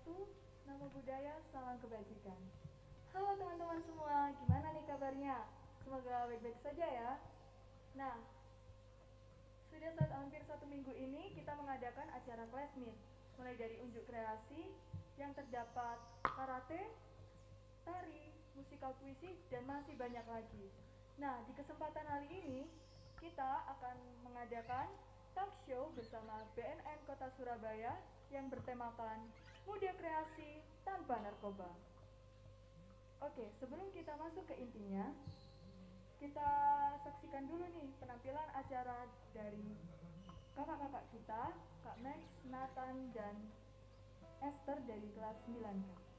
Satu, nama budaya, salam kebajikan. Halo teman-teman semua, gimana nih kabarnya? Semoga baik-baik saja ya. Nah, sudah hampir 1 minggu ini kita mengadakan acara class meet, mulai dari unjuk kreasi yang terdapat karate, tari, musikal puisi, dan masih banyak lagi. Nah, di kesempatan hari ini kita akan mengadakan talk show bersama BNN Kota Surabaya yang bertemakan Muda Kreasi Tanpa Narkoba. Oke, sebelum kita masuk ke intinya, kita saksikan dulu nih penampilan acara dari kakak-kakak kita, Kak Max, Nathan, dan Esther dari kelas 9.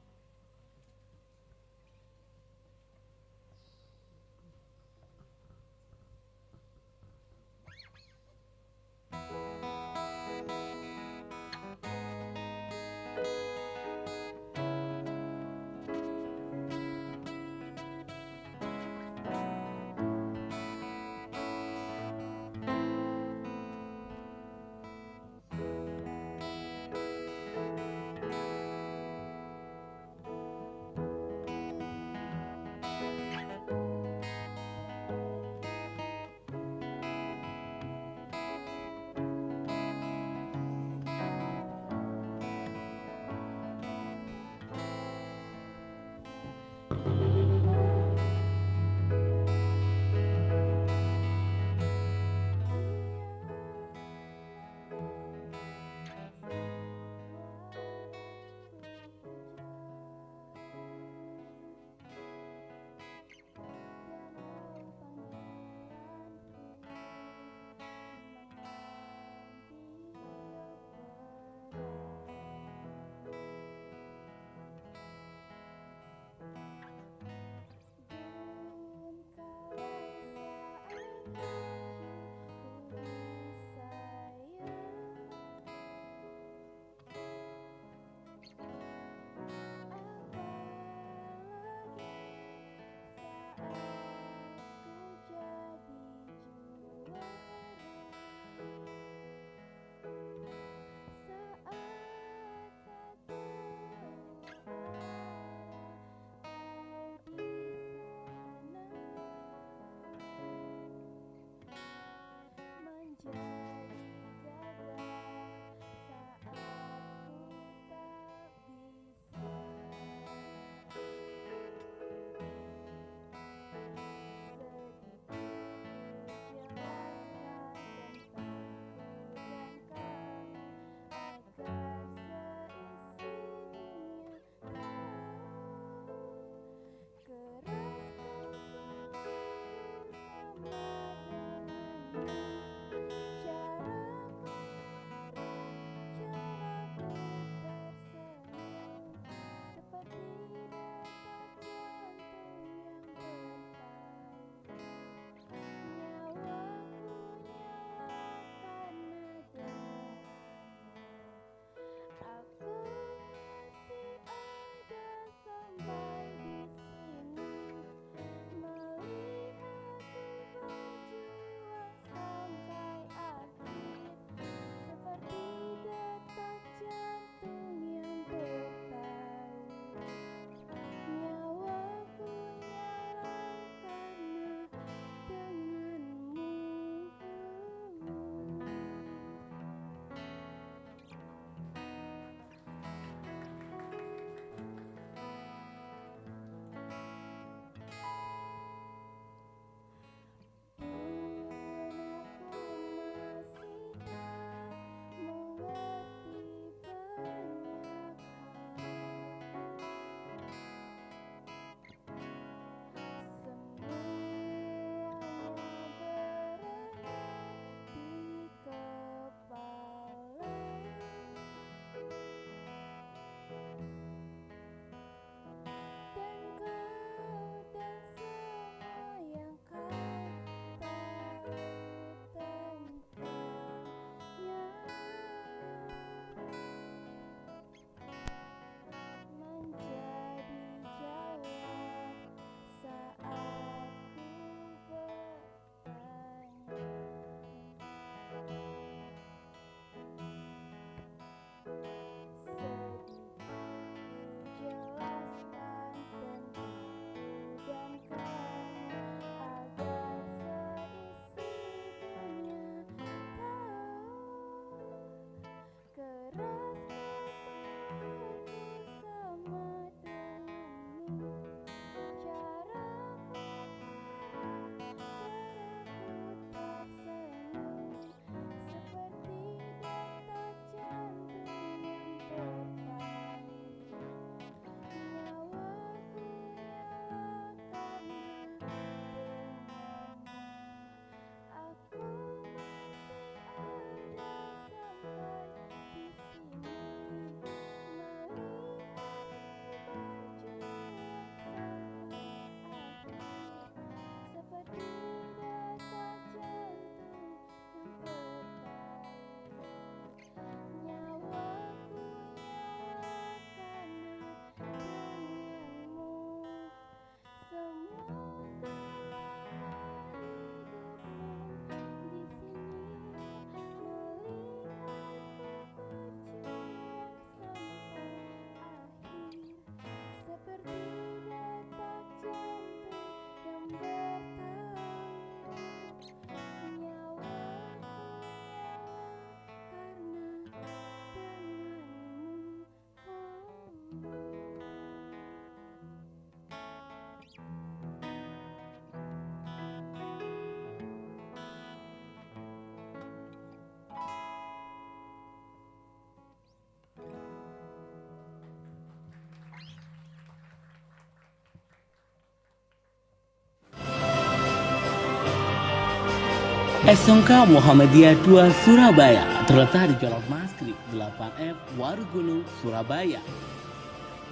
SMK Muhammadiyah 2 Surabaya terletak di Jalan Maskrib 8F Warugunung, Surabaya.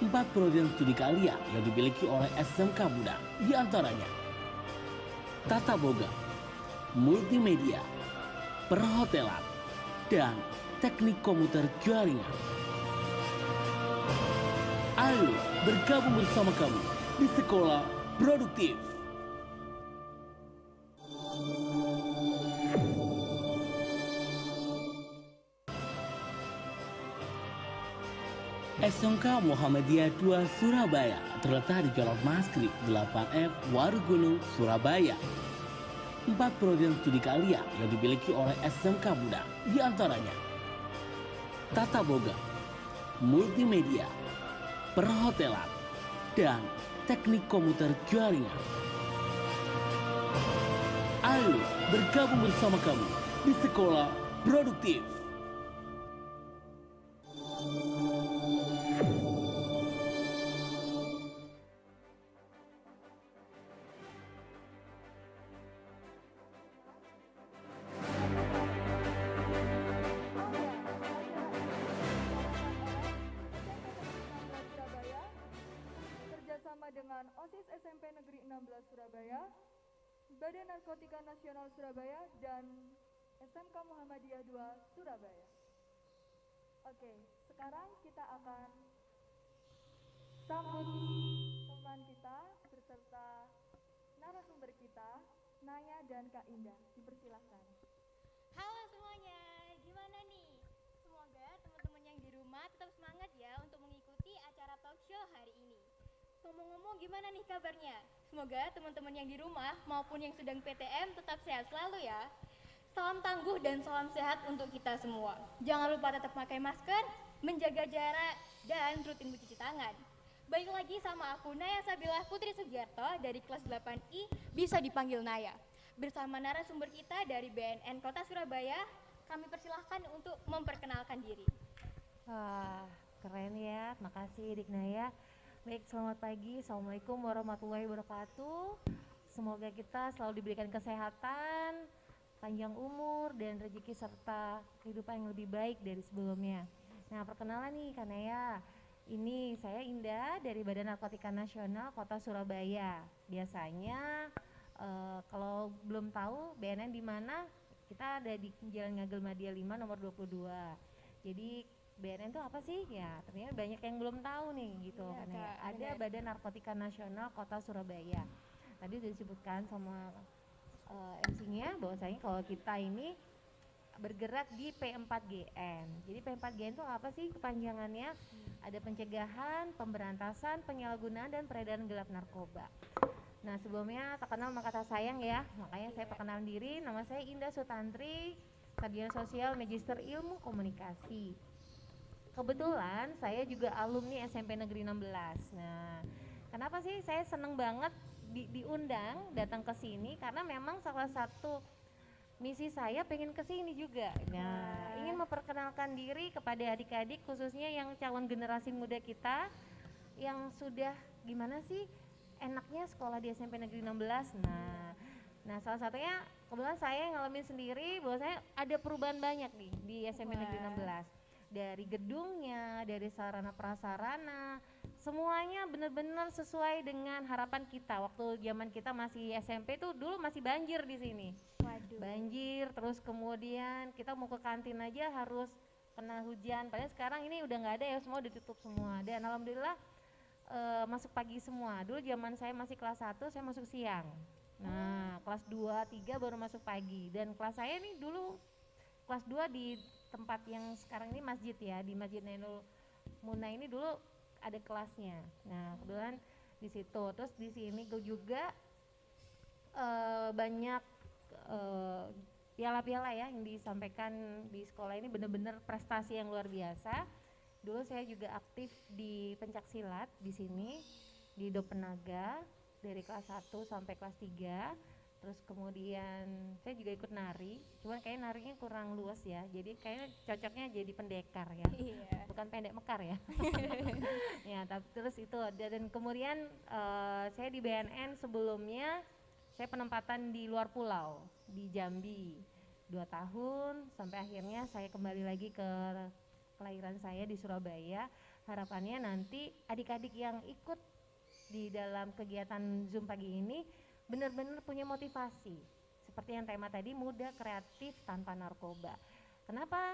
4 program studi kalian yang dimiliki oleh SMK Muda, di antaranya Tata Boga, Multimedia, Perhotelan, dan Teknik Komputer Jaringan. Ayo bergabung bersama kami di Sekolah Produktif. SMK Muhammadiyah 2 Surabaya terletak di Jalan Maskrib 8F Warugunung, Surabaya. 4 program studi kalian yang dimiliki oleh SMK Muda, di antaranya Tata Boga, Multimedia, Perhotelan, dan Teknik Komputer Jaringan. Ayo bergabung bersama kami di Sekolah Produktif. Kerjasama dengan OSIS SMP Negeri 16 Surabaya, Badan Narkotika Nasional Surabaya, dan SMK Muhammadiyah 2 Surabaya. Oke, sekarang kita akan sambut teman kita beserta narasumber kita, Naya dan Kak Indah. Dipersilahkan. Halo semuanya, gimana nih? Semoga teman-teman yang di rumah tetap semangat ya untuk mengikuti acara talk show hari ini. Ngomong-ngomong gimana nih kabarnya? Semoga teman-teman yang di rumah maupun yang sedang PTM tetap sehat selalu ya. Salam tangguh dan salam sehat untuk kita semua. Jangan lupa tetap pakai masker, menjaga jarak, dan rutin mencuci tangan. Balik lagi sama aku Naya Sabilah Putri Sugiarto dari kelas 8I, bisa dipanggil Naya. Bersama narasumber kita dari BNN Kota Surabaya, kami persilahkan untuk memperkenalkan diri. Wah, keren ya, makasih Diknaya. Baik, selamat pagi, Assalamualaikum warahmatullahi wabarakatuh. Semoga kita selalu diberikan kesehatan, panjang umur, dan rezeki serta kehidupan yang lebih baik dari sebelumnya. Nah, perkenalan nih Kak Naya, ini saya Indah dari Badan Narkotika Nasional Kota Surabaya. Biasanya kalau belum tahu BNN di mana, kita ada di Jalan Ngagel Madia 5 nomor 22. Jadi BNN itu apa sih? Ya, ternyata banyak yang belum tahu nih gitu Iya, kan Kak, ya. Ada benar. Badan Narkotika Nasional Kota Surabaya. Tadi sudah disebutkan sama MC-nya bahwasanya kalau kita ini bergerak di P4GN. Jadi P4GN itu apa sih kepanjangannya? Ada pencegahan, pemberantasan, penyalahgunaan, dan peredaran gelap narkoba. Nah, sebelumnya tak kenal maka tak sayang ya. Makanya saya perkenalan diri, nama saya Indah Sutantri, Sarjana Sosial Magister Ilmu Komunikasi. Kebetulan saya juga alumni SMP Negeri 16. Nah, kenapa sih saya seneng banget diundang datang ke sini, karena memang salah satu misi saya pengen ke sini juga. Nah, ingin memperkenalkan diri kepada adik-adik khususnya yang calon generasi muda kita yang sudah gimana sih enaknya sekolah di SMP Negeri 16. Nah, salah satunya kebetulan saya ngalamin sendiri bahwa saya ada perubahan banyak nih di SMP Negeri 16. Dari gedungnya, dari sarana prasarana, semuanya benar-benar sesuai dengan harapan kita. Waktu zaman kita masih SMP tuh dulu masih banjir di sini. Waduh. Banjir, terus kemudian kita mau ke kantin aja harus kena hujan. Padahal sekarang ini udah nggak ada ya, semua ditutup semua. Dan alhamdulillah masuk pagi semua. Dulu zaman saya masih kelas 1, saya masuk siang. Nah, kelas 2, 3 baru masuk pagi. Dan kelas saya nih dulu kelas 2 di tempat yang sekarang ini masjid ya, di Masjid Nainul Muna ini dulu ada kelasnya. Nah, kebetulan di situ. Terus di sini gue juga banyak piala-piala ya yang disampaikan di sekolah ini, benar-benar prestasi yang luar biasa. Dulu saya juga aktif di pencak silat di sini di Dopenaga dari kelas 1 sampai kelas 3. Terus kemudian saya juga ikut nari, cuman kayaknya narinya kurang luas ya, jadi kayaknya cocoknya jadi pendekar ya. Iya. Bukan pendek mekar ya. Ya, tapi terus itu, dan kemudian saya di BNN sebelumnya saya penempatan di luar pulau, di Jambi 2 tahun, sampai akhirnya saya kembali lagi ke kelahiran saya di Surabaya. Harapannya nanti adik-adik yang ikut di dalam kegiatan Zoom pagi ini benar-benar punya motivasi. Seperti yang tema tadi, muda, kreatif, tanpa narkoba. Kenapa?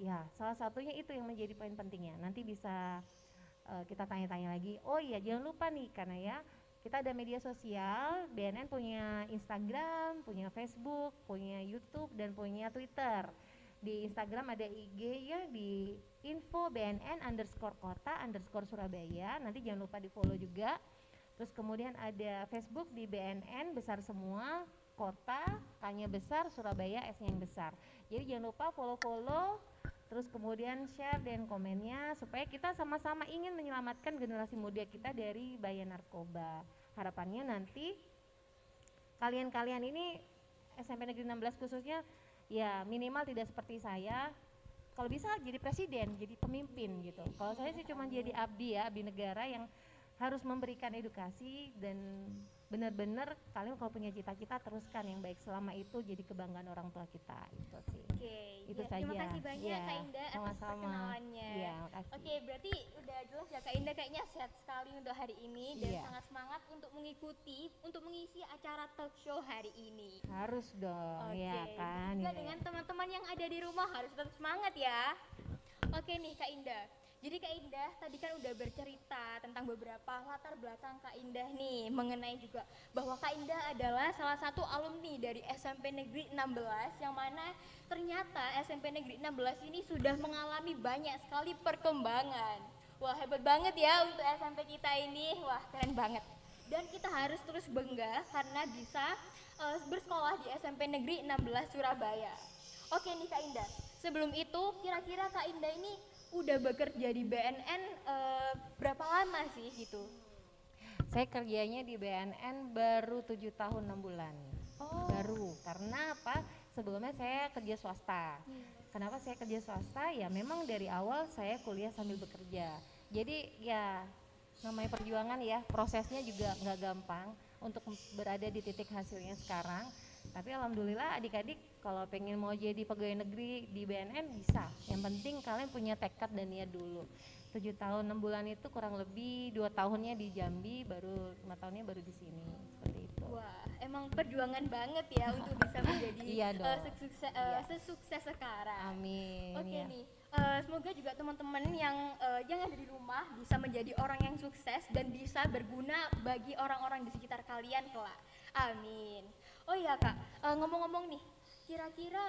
Ya, salah satunya itu yang menjadi poin pentingnya. Nanti bisa kita tanya-tanya lagi. Oh iya, jangan lupa nih, karena ya kita ada media sosial, BNN punya Instagram, punya Facebook, punya YouTube, dan punya Twitter. Di Instagram ada IG ya, di info BNN_kota_Surabaya. Nanti jangan lupa di follow juga. Terus kemudian ada Facebook di BNN besar semua, kota, K-nya besar, Surabaya, S-nya yang besar. Jadi jangan lupa follow-follow, terus kemudian share dan komennya supaya kita sama-sama ingin menyelamatkan generasi muda kita dari bahaya narkoba. Harapannya nanti kalian-kalian ini SMP Negeri 16 khususnya ya minimal tidak seperti saya, kalau bisa jadi presiden, jadi pemimpin gitu. Kalau saya sih cuma jadi abdi ya, abdi negara yang harus memberikan edukasi dan benar-benar kalian kalau punya cita-cita teruskan yang baik, selama itu jadi kebanggaan orang tua kita, itu sih. Oke, Itu ya, saja. terima kasih banyak Ya, Kak Indah atas sama-sama. perkenalannya. Ya, makasih. Oke, berarti udah jelas ya Kak Indah kayaknya sehat sekali untuk hari ini dan Iya. sangat semangat untuk mengisi acara talk show hari ini. Harus dong, Oke, ya kan. juga Ya. dengan teman-teman yang ada di rumah harus tetap semangat ya. Oke nih Kak Indah. Jadi Kak Indah tadi kan udah bercerita tentang beberapa latar belakang Kak Indah nih, mengenai juga bahwa Kak Indah adalah salah satu alumni dari SMP Negeri 16 yang mana ternyata SMP Negeri 16 ini sudah mengalami banyak sekali perkembangan. Wah, hebat banget ya untuk SMP kita ini. Wah, keren banget. Dan kita harus terus bangga karena bisa bersekolah di SMP Negeri 16 Surabaya. Oke nih Kak Indah, sebelum itu kira-kira Kak Indah ini udah bekerja di BNN berapa lama sih gitu? Saya kerjanya di BNN baru 7 tahun 6 bulan. Oh. Baru, karena apa? Sebelumnya saya kerja swasta. Kenapa saya kerja swasta? Ya memang dari awal saya kuliah sambil bekerja. Jadi ya namanya perjuangan ya, prosesnya juga nggak gampang untuk berada di titik hasilnya sekarang. Tapi alhamdulillah adik-adik kalau pengen mau jadi pegawai negeri di BNN bisa. Yang penting kalian punya tekad dan niat dulu. 7 tahun 6 bulan itu kurang lebih 2 tahunnya di Jambi, baru 5 tahunnya baru di sini, seperti itu. Wah, emang perjuangan banget ya untuk bisa menjadi Iya dong. Iya. sesukses sekarang. Amin. Oke ya. nih, semoga juga teman-teman yang ada di rumah bisa menjadi orang yang sukses dan bisa berguna bagi orang-orang di sekitar kalian kelak. Amin. Oh iya Kak, ngomong-ngomong nih, kira-kira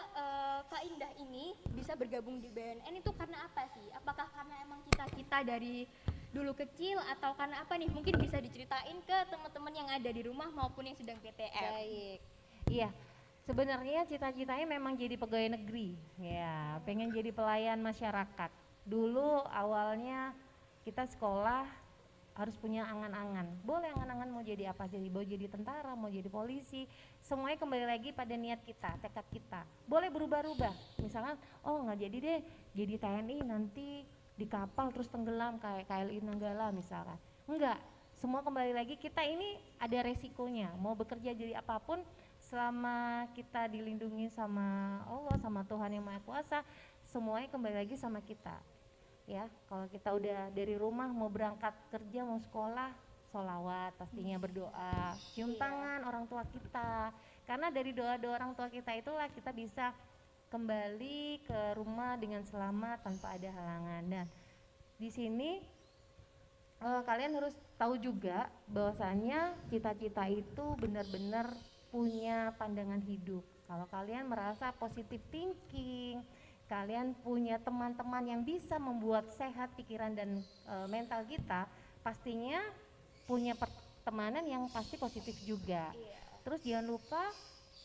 Kak Indah ini bisa bergabung di BNN itu karena apa sih? Apakah karena emang cita-cita dari dulu kecil atau karena apa nih? Mungkin bisa diceritain ke teman-teman yang ada di rumah maupun yang sedang PTM. Baik. Iya. Sebenarnya cita-citanya memang jadi pegawai negeri. Ya, pengen jadi pelayan masyarakat. Dulu awalnya kita sekolah harus punya angan-angan. Boleh angan-angan mau jadi apa, jadi mau jadi tentara, mau jadi polisi, semuanya kembali lagi pada niat kita, tekad kita. Boleh berubah-ubah. Misalkan, oh nggak jadi deh, jadi TNI nanti di kapal terus tenggelam kayak KLI Nanggala misalkan. Enggak, semua kembali lagi kita ini ada resikonya. Mau bekerja jadi apapun, selama kita dilindungi sama Allah, sama Tuhan Yang Maha Kuasa, semuanya kembali lagi sama kita. Ya, kalau kita udah dari rumah mau berangkat kerja, mau sekolah, sholawat pastinya, berdoa, cium tangan orang tua kita, karena dari doa-doa orang tua kita itulah kita bisa kembali ke rumah dengan selamat tanpa ada halangan. Dan di sini kalian harus tahu juga bahwasanya cita-cita itu benar-benar punya pandangan hidup. Kalau kalian merasa positive thinking, kalian punya teman-teman yang bisa membuat sehat pikiran dan mental kita, pastinya punya pertemanan yang pasti positif juga. Terus jangan lupa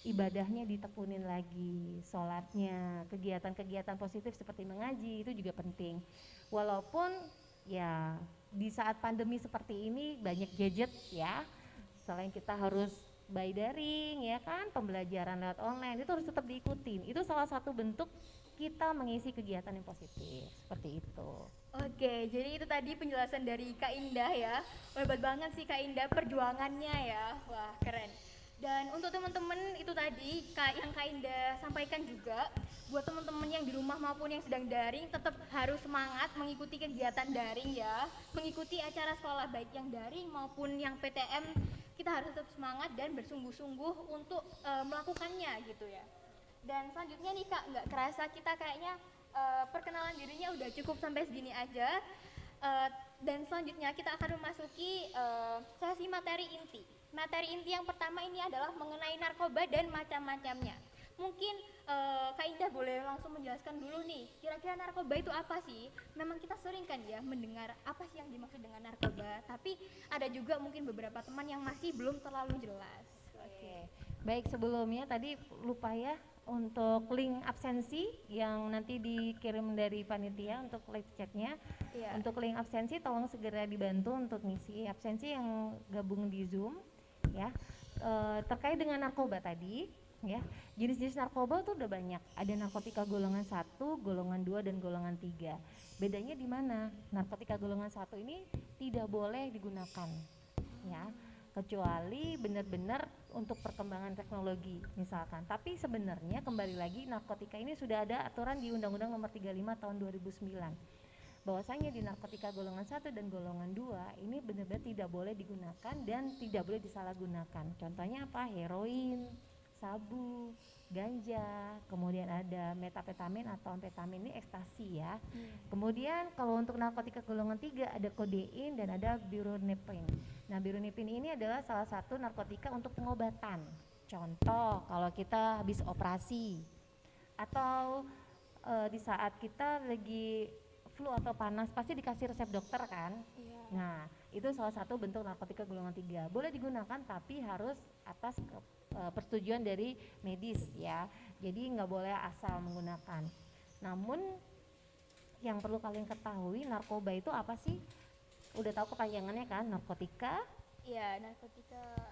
ibadahnya ditekunin lagi, sholatnya, kegiatan-kegiatan positif seperti mengaji itu juga penting. Walaupun ya di saat pandemi seperti ini banyak gadget ya, selain kita harus by daring ya kan, pembelajaran lewat online itu harus tetap diikutin. Itu salah satu bentuk kita mengisi kegiatan yang positif, seperti itu. Oke, jadi itu tadi penjelasan dari Kak Indah ya. Hebat banget sih Kak Indah perjuangannya ya. Wah, keren. Dan untuk teman-teman itu tadi yang Kak Indah sampaikan juga, buat teman-teman yang di rumah maupun yang sedang daring tetap harus semangat mengikuti kegiatan daring ya, mengikuti acara sekolah baik yang daring maupun yang PTM, kita harus tetap semangat dan bersungguh-sungguh untuk melakukannya gitu ya. Dan selanjutnya nih Kak, nggak kerasa kita kayaknya perkenalan dirinya udah cukup sampai segini aja. Dan selanjutnya kita akan memasuki sesi materi inti. Materi inti yang pertama ini adalah mengenai narkoba dan macam-macamnya. Mungkin Kak Indah boleh langsung menjelaskan dulu nih, kira-kira narkoba itu apa sih? Memang kita sering kan ya mendengar apa sih yang dimaksud dengan narkoba, tapi ada juga mungkin beberapa teman yang masih belum terlalu jelas. Oke, baik, sebelumnya tadi lupa ya untuk link absensi yang nanti dikirim dari panitia untuk live chatnya. Iya. Untuk link absensi tolong segera dibantu untuk ngisi absensi yang gabung di Zoom ya. Terkait dengan narkoba tadi ya, jenis-jenis narkoba tuh udah banyak. Ada narkotika golongan 1, golongan 2 dan golongan 3. Bedanya di mana? Narkotika golongan 1 ini tidak boleh digunakan ya, kecuali benar-benar untuk perkembangan teknologi misalkan. Tapi sebenarnya kembali lagi narkotika ini sudah ada aturan di Undang-Undang Nomor 35 tahun 2009. Bahwasanya di narkotika golongan 1 dan golongan 2 ini benar-benar tidak boleh digunakan dan tidak boleh disalahgunakan. Contohnya apa? Heroin, sabu, ganja, kemudian ada metapetamin atau amfetamin, ini ekstasi ya. Kemudian kalau untuk narkotika golongan 3 ada kodein dan ada buprenorphine. Nah, buprenorphine ini adalah salah satu narkotika untuk pengobatan. Contoh kalau kita habis operasi atau di saat kita lagi flu atau panas pasti dikasih resep dokter kan. Iya. Nah, itu salah satu bentuk narkotika golongan 3. Boleh digunakan tapi harus atas persetujuan dari medis ya. Jadi nggak boleh asal menggunakan. Namun yang perlu kalian ketahui, narkoba itu apa sih? Udah tahu kepanjangannya kan? Narkotika, Iya, narkotika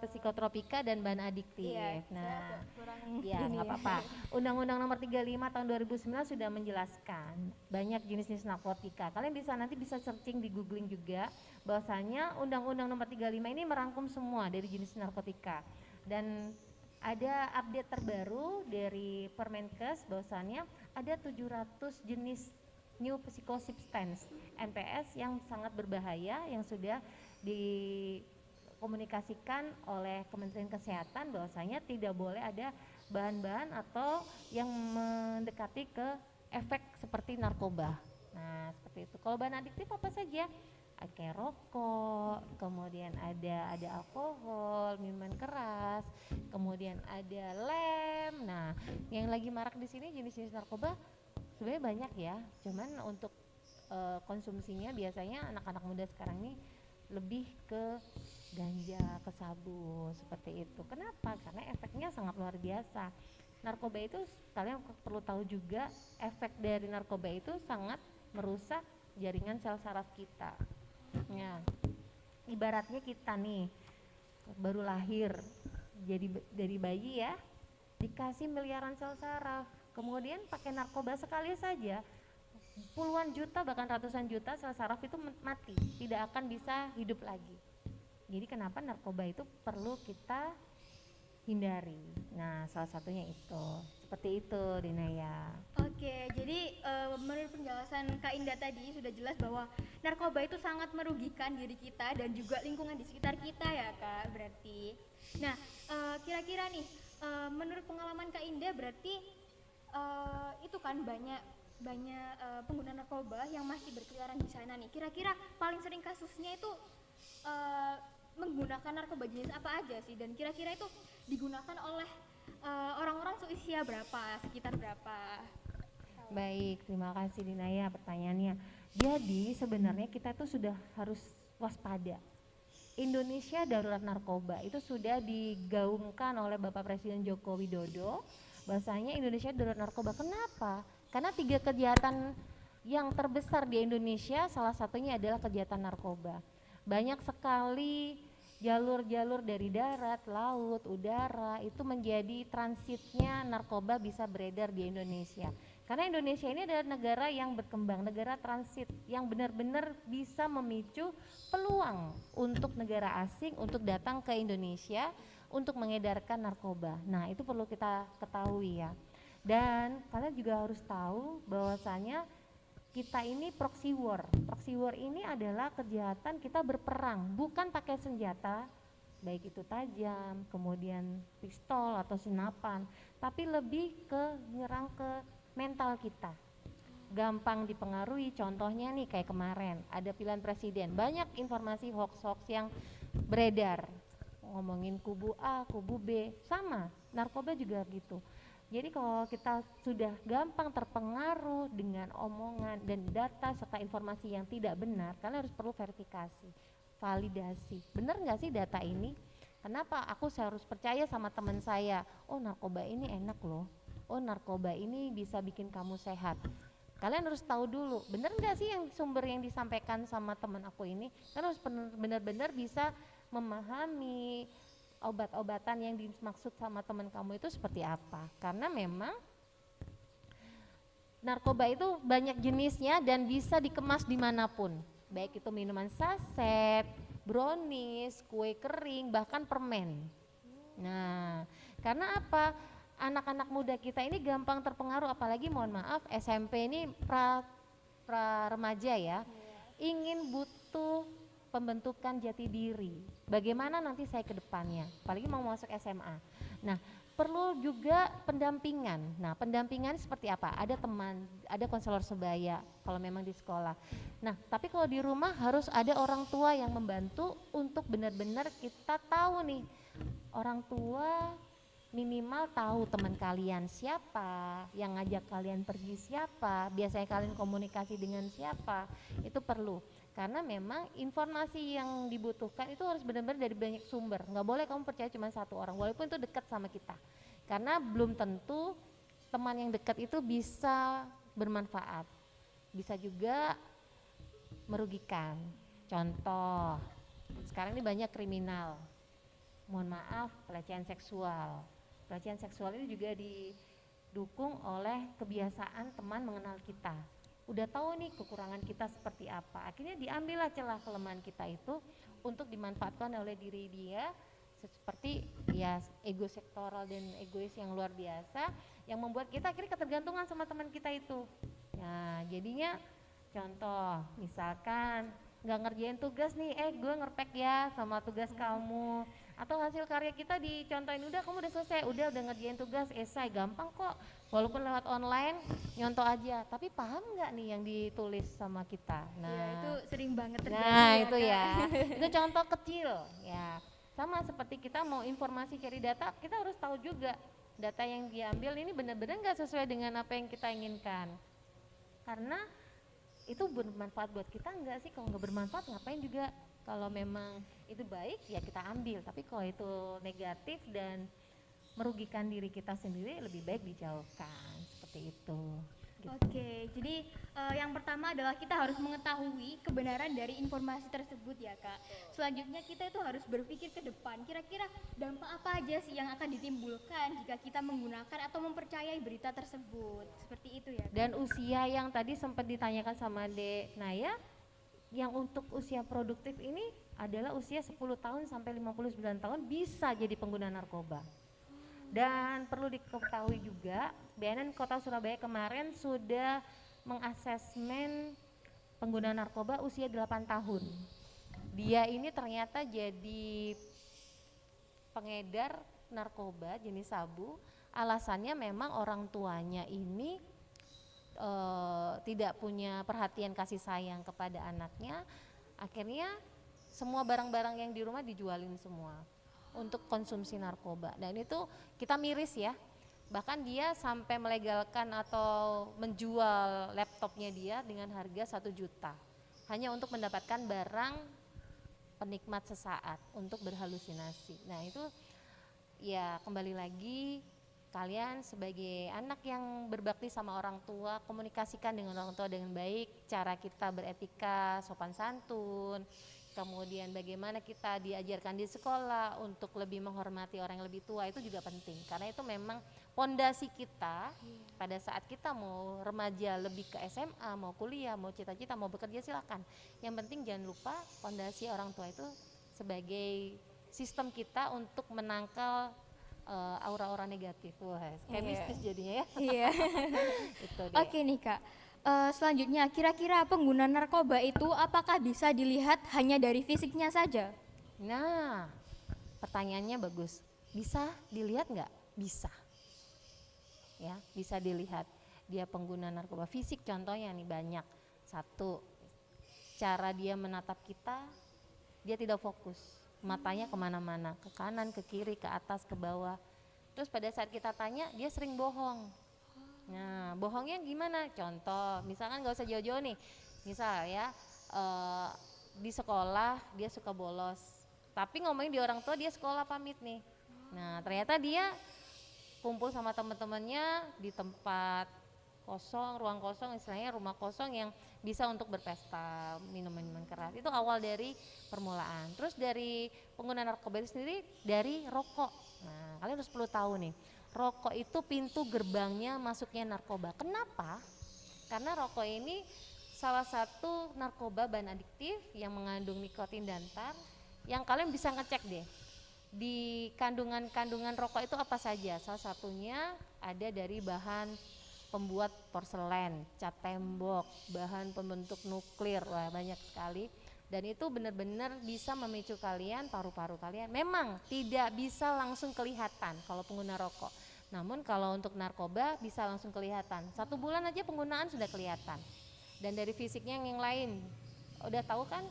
psikotropika dan bahan adiktif. iya, Nah, kurang ya ini nggak apa-apa. Undang-Undang Nomor 35 tahun 2009 sudah menjelaskan banyak jenis-jenis narkotika. Kalian nanti bisa searching di googling juga bahwasanya Undang-Undang Nomor 35 ini merangkum semua dari jenis narkotika. Dan ada update terbaru dari Permenkes bahwasanya ada 700 jenis new psychosubstance NPS yang sangat berbahaya yang sudah dikomunikasikan oleh Kementerian Kesehatan bahwasanya tidak boleh ada bahan-bahan atau yang mendekati ke efek seperti narkoba. Nah, seperti itu. Kalau bahan adiktif apa saja? Kayak rokok, kemudian ada alkohol, minuman keras, kemudian ada lem. Nah, yang lagi marak di sini jenis-jenis narkoba sebenarnya banyak ya. Cuman untuk konsumsinya biasanya anak-anak muda sekarang ini lebih ke ganja, ke sabu, seperti itu. Kenapa? Karena efeknya sangat luar biasa. Narkoba itu kalian perlu tahu juga, efek dari narkoba itu sangat merusak jaringan sel saraf kita. Ya, ibaratnya kita nih baru lahir, jadi dari bayi ya, dikasih miliaran sel saraf, kemudian pakai narkoba sekali saja puluhan juta bahkan ratusan juta sel saraf itu mati, tidak akan bisa hidup lagi. Jadi kenapa narkoba itu perlu kita hindari. Nah, salah satunya itu. Seperti itu, Dinaya. Oke, jadi menurut penjelasan Kak Indah tadi sudah jelas bahwa narkoba itu sangat merugikan diri kita dan juga lingkungan di sekitar kita ya Kak, berarti. Nah, kira-kira nih, menurut pengalaman Kak Indah berarti itu kan banyak pengguna narkoba yang masih berkeliaran di sana nih. Kira-kira paling sering kasusnya itu menggunakan narkoba jenis apa aja sih, dan kira-kira itu digunakan oleh orang-orang seusia berapa, sekitar berapa? Baik, terima kasih Dinaya pertanyaannya. Jadi sebenarnya kita tuh sudah harus waspada. Indonesia darurat narkoba itu sudah digaungkan oleh Bapak Presiden Joko Widodo. Bahwasanya Indonesia darurat narkoba. Kenapa? Karena 3 kejahatan yang terbesar di Indonesia salah satunya adalah kejahatan narkoba. Banyak sekali jalur-jalur dari darat, laut, udara itu menjadi transitnya narkoba bisa beredar di Indonesia. Karena Indonesia ini adalah negara yang berkembang, negara transit yang benar-benar bisa memicu peluang untuk negara asing untuk datang ke Indonesia untuk mengedarkan narkoba. Nah, itu perlu kita ketahui ya. Dan kalian juga harus tahu bahwasanya kita ini proxy war. Proxy war ini adalah kejahatan kita berperang, bukan pakai senjata, baik itu tajam, kemudian pistol atau senapan, tapi lebih ke nyerang ke mental kita, gampang dipengaruhi. Contohnya nih kayak kemarin ada pilihan presiden, banyak informasi hoax-hoax yang beredar ngomongin kubu A, kubu B, sama narkoba juga gitu. Jadi kalau kita sudah gampang terpengaruh dengan omongan dan data serta informasi yang tidak benar, kalian harus perlu verifikasi, validasi, benar nggak sih data ini? Kenapa aku harus percaya sama teman saya? Oh, narkoba ini enak loh, oh narkoba ini bisa bikin kamu sehat. Kalian harus tahu dulu, benar nggak sih yang sumber yang disampaikan sama teman aku ini? Kalian harus benar-benar bisa memahami obat-obatan yang dimaksud sama teman kamu itu seperti apa. Karena memang narkoba itu banyak jenisnya dan bisa dikemas dimanapun, baik itu minuman saset, brownies, kue kering, bahkan permen. Nah, karena apa? Anak-anak muda kita ini gampang terpengaruh, apalagi mohon maaf SMP ini pra remaja ya, ingin butuh pembentukan jati diri. Bagaimana nanti saya ke depannya, apalagi mau masuk SMA. Nah, perlu juga pendampingan. Nah, pendampingan seperti apa? Ada teman, ada konselor sebaya kalau memang di sekolah. Nah, tapi kalau di rumah harus ada orang tua yang membantu untuk benar-benar kita tahu nih, orang tua minimal tahu teman kalian siapa, yang ngajak kalian pergi siapa, biasanya kalian komunikasi dengan siapa, itu perlu. Karena memang informasi yang dibutuhkan itu harus benar-benar dari banyak sumber, nggak boleh kamu percaya cuma satu orang, walaupun itu dekat sama kita. Karena belum tentu teman yang dekat itu bisa bermanfaat, bisa juga merugikan. Contoh, sekarang ini banyak kriminal, mohon maaf, pelecehan seksual. Pelecehan seksual ini juga didukung oleh kebiasaan teman mengenal kita. Udah tahu nih kekurangan kita seperti apa, akhirnya diambillah celah kelemahan kita itu untuk dimanfaatkan oleh diri dia, seperti ya ego sektoral dan egois yang luar biasa, yang membuat kita akhirnya ketergantungan sama teman kita itu. Nah, jadinya contoh misalkan nggak ngerjain tugas nih, gue ngerpek ya sama tugas kamu, atau hasil karya kita dicontohin, udah kamu udah selesai, udah ngerjain tugas, esai, gampang kok, walaupun lewat online, nyontoh aja, tapi paham nggak nih yang ditulis sama kita? Nah, ya, itu sering banget terjadi. nah ya, itu Kak. ya, itu contoh kecil ya. Sama seperti kita mau informasi cari data, kita harus tahu juga data yang diambil ini benar-benar nggak sesuai dengan apa yang kita inginkan. Karena itu bermanfaat buat kita enggak sih? Kalau nggak bermanfaat ngapain juga? Kalau memang itu baik ya kita ambil, tapi kalau itu negatif dan merugikan diri kita sendiri, lebih baik dijauhkan, seperti itu. Gitu. Oke, jadi yang pertama adalah kita harus mengetahui kebenaran dari informasi tersebut ya Kak. Selanjutnya kita itu harus berpikir ke depan, kira-kira dampak apa aja sih yang akan ditimbulkan jika kita menggunakan atau mempercayai berita tersebut. Seperti itu ya Kak. Dan usia yang tadi sempat ditanyakan sama Dek Naya, yang untuk usia produktif ini adalah usia 10 tahun sampai 59 tahun bisa jadi pengguna narkoba. Dan perlu diketahui juga, BNN Kota Surabaya kemarin sudah mengasesmen pengguna narkoba usia 8 tahun. Dia ini ternyata jadi pengedar narkoba jenis sabu, alasannya memang orang tuanya ini tidak punya perhatian kasih sayang kepada anaknya, akhirnya semua barang-barang yang di rumah dijualin semua untuk konsumsi narkoba. Dan itu kita miris ya, bahkan dia sampai melegalkan atau menjual laptopnya dia dengan harga 1 juta hanya untuk mendapatkan barang penikmat sesaat untuk berhalusinasi. Nah itu ya kembali lagi, kalian sebagai anak yang berbakti sama orang tua, komunikasikan dengan orang tua dengan baik, cara kita beretika, sopan santun, kemudian bagaimana kita diajarkan di sekolah untuk lebih menghormati orang yang lebih tua, itu juga penting karena itu memang pondasi kita pada saat kita mau remaja lebih ke SMA, mau kuliah, mau cita-cita, mau bekerja, silakan. Yang penting jangan lupa pondasi orang tua itu sebagai sistem kita untuk menangkal aura-aura negatif. Wah, kayak mistis jadinya ya. Iya. Itu deh. Oke nih Kak. Selanjutnya, kira-kira pengguna narkoba itu apakah bisa dilihat hanya dari fisiknya saja? Nah, pertanyaannya bagus. Bisa dilihat nggak? Bisa. Ya, bisa dilihat. Dia pengguna narkoba fisik, contohnya nih banyak. Satu, cara dia menatap kita, dia tidak fokus. Matanya kemana-mana, ke kanan, ke kiri, ke atas, ke bawah. Terus pada saat kita tanya, dia sering bohong. Nah, bohongnya gimana? Contoh, misalkan nggak usah jauh-jauh nih. Misal ya, di sekolah dia suka bolos. Tapi ngomongin di orang tua dia sekolah pamit nih. Nah, ternyata dia kumpul sama teman-temannya di tempat kosong, ruang kosong, istilahnya rumah kosong yang bisa untuk berpesta, minum-minuman keras. Itu awal dari permulaan. Terus dari pengguna narkoba itu sendiri dari rokok. Nah, kalian harus perlu tahu nih, rokok itu pintu gerbangnya masuknya narkoba. Kenapa? Karena rokok ini salah satu narkoba bahan adiktif yang mengandung nikotin dan tar, yang kalian bisa ngecek deh di kandungan rokok itu apa saja. Salah satunya ada dari bahan pembuat porselen, cat tembok, bahan pembentuk nuklir, wah banyak sekali. Dan itu benar-benar bisa memicu kalian, paru-paru kalian. Memang tidak bisa langsung kelihatan kalau pengguna rokok. Namun kalau untuk narkoba bisa langsung kelihatan. 1 bulan aja penggunaan sudah kelihatan. Dan dari fisiknya yang lain, udah tahu kan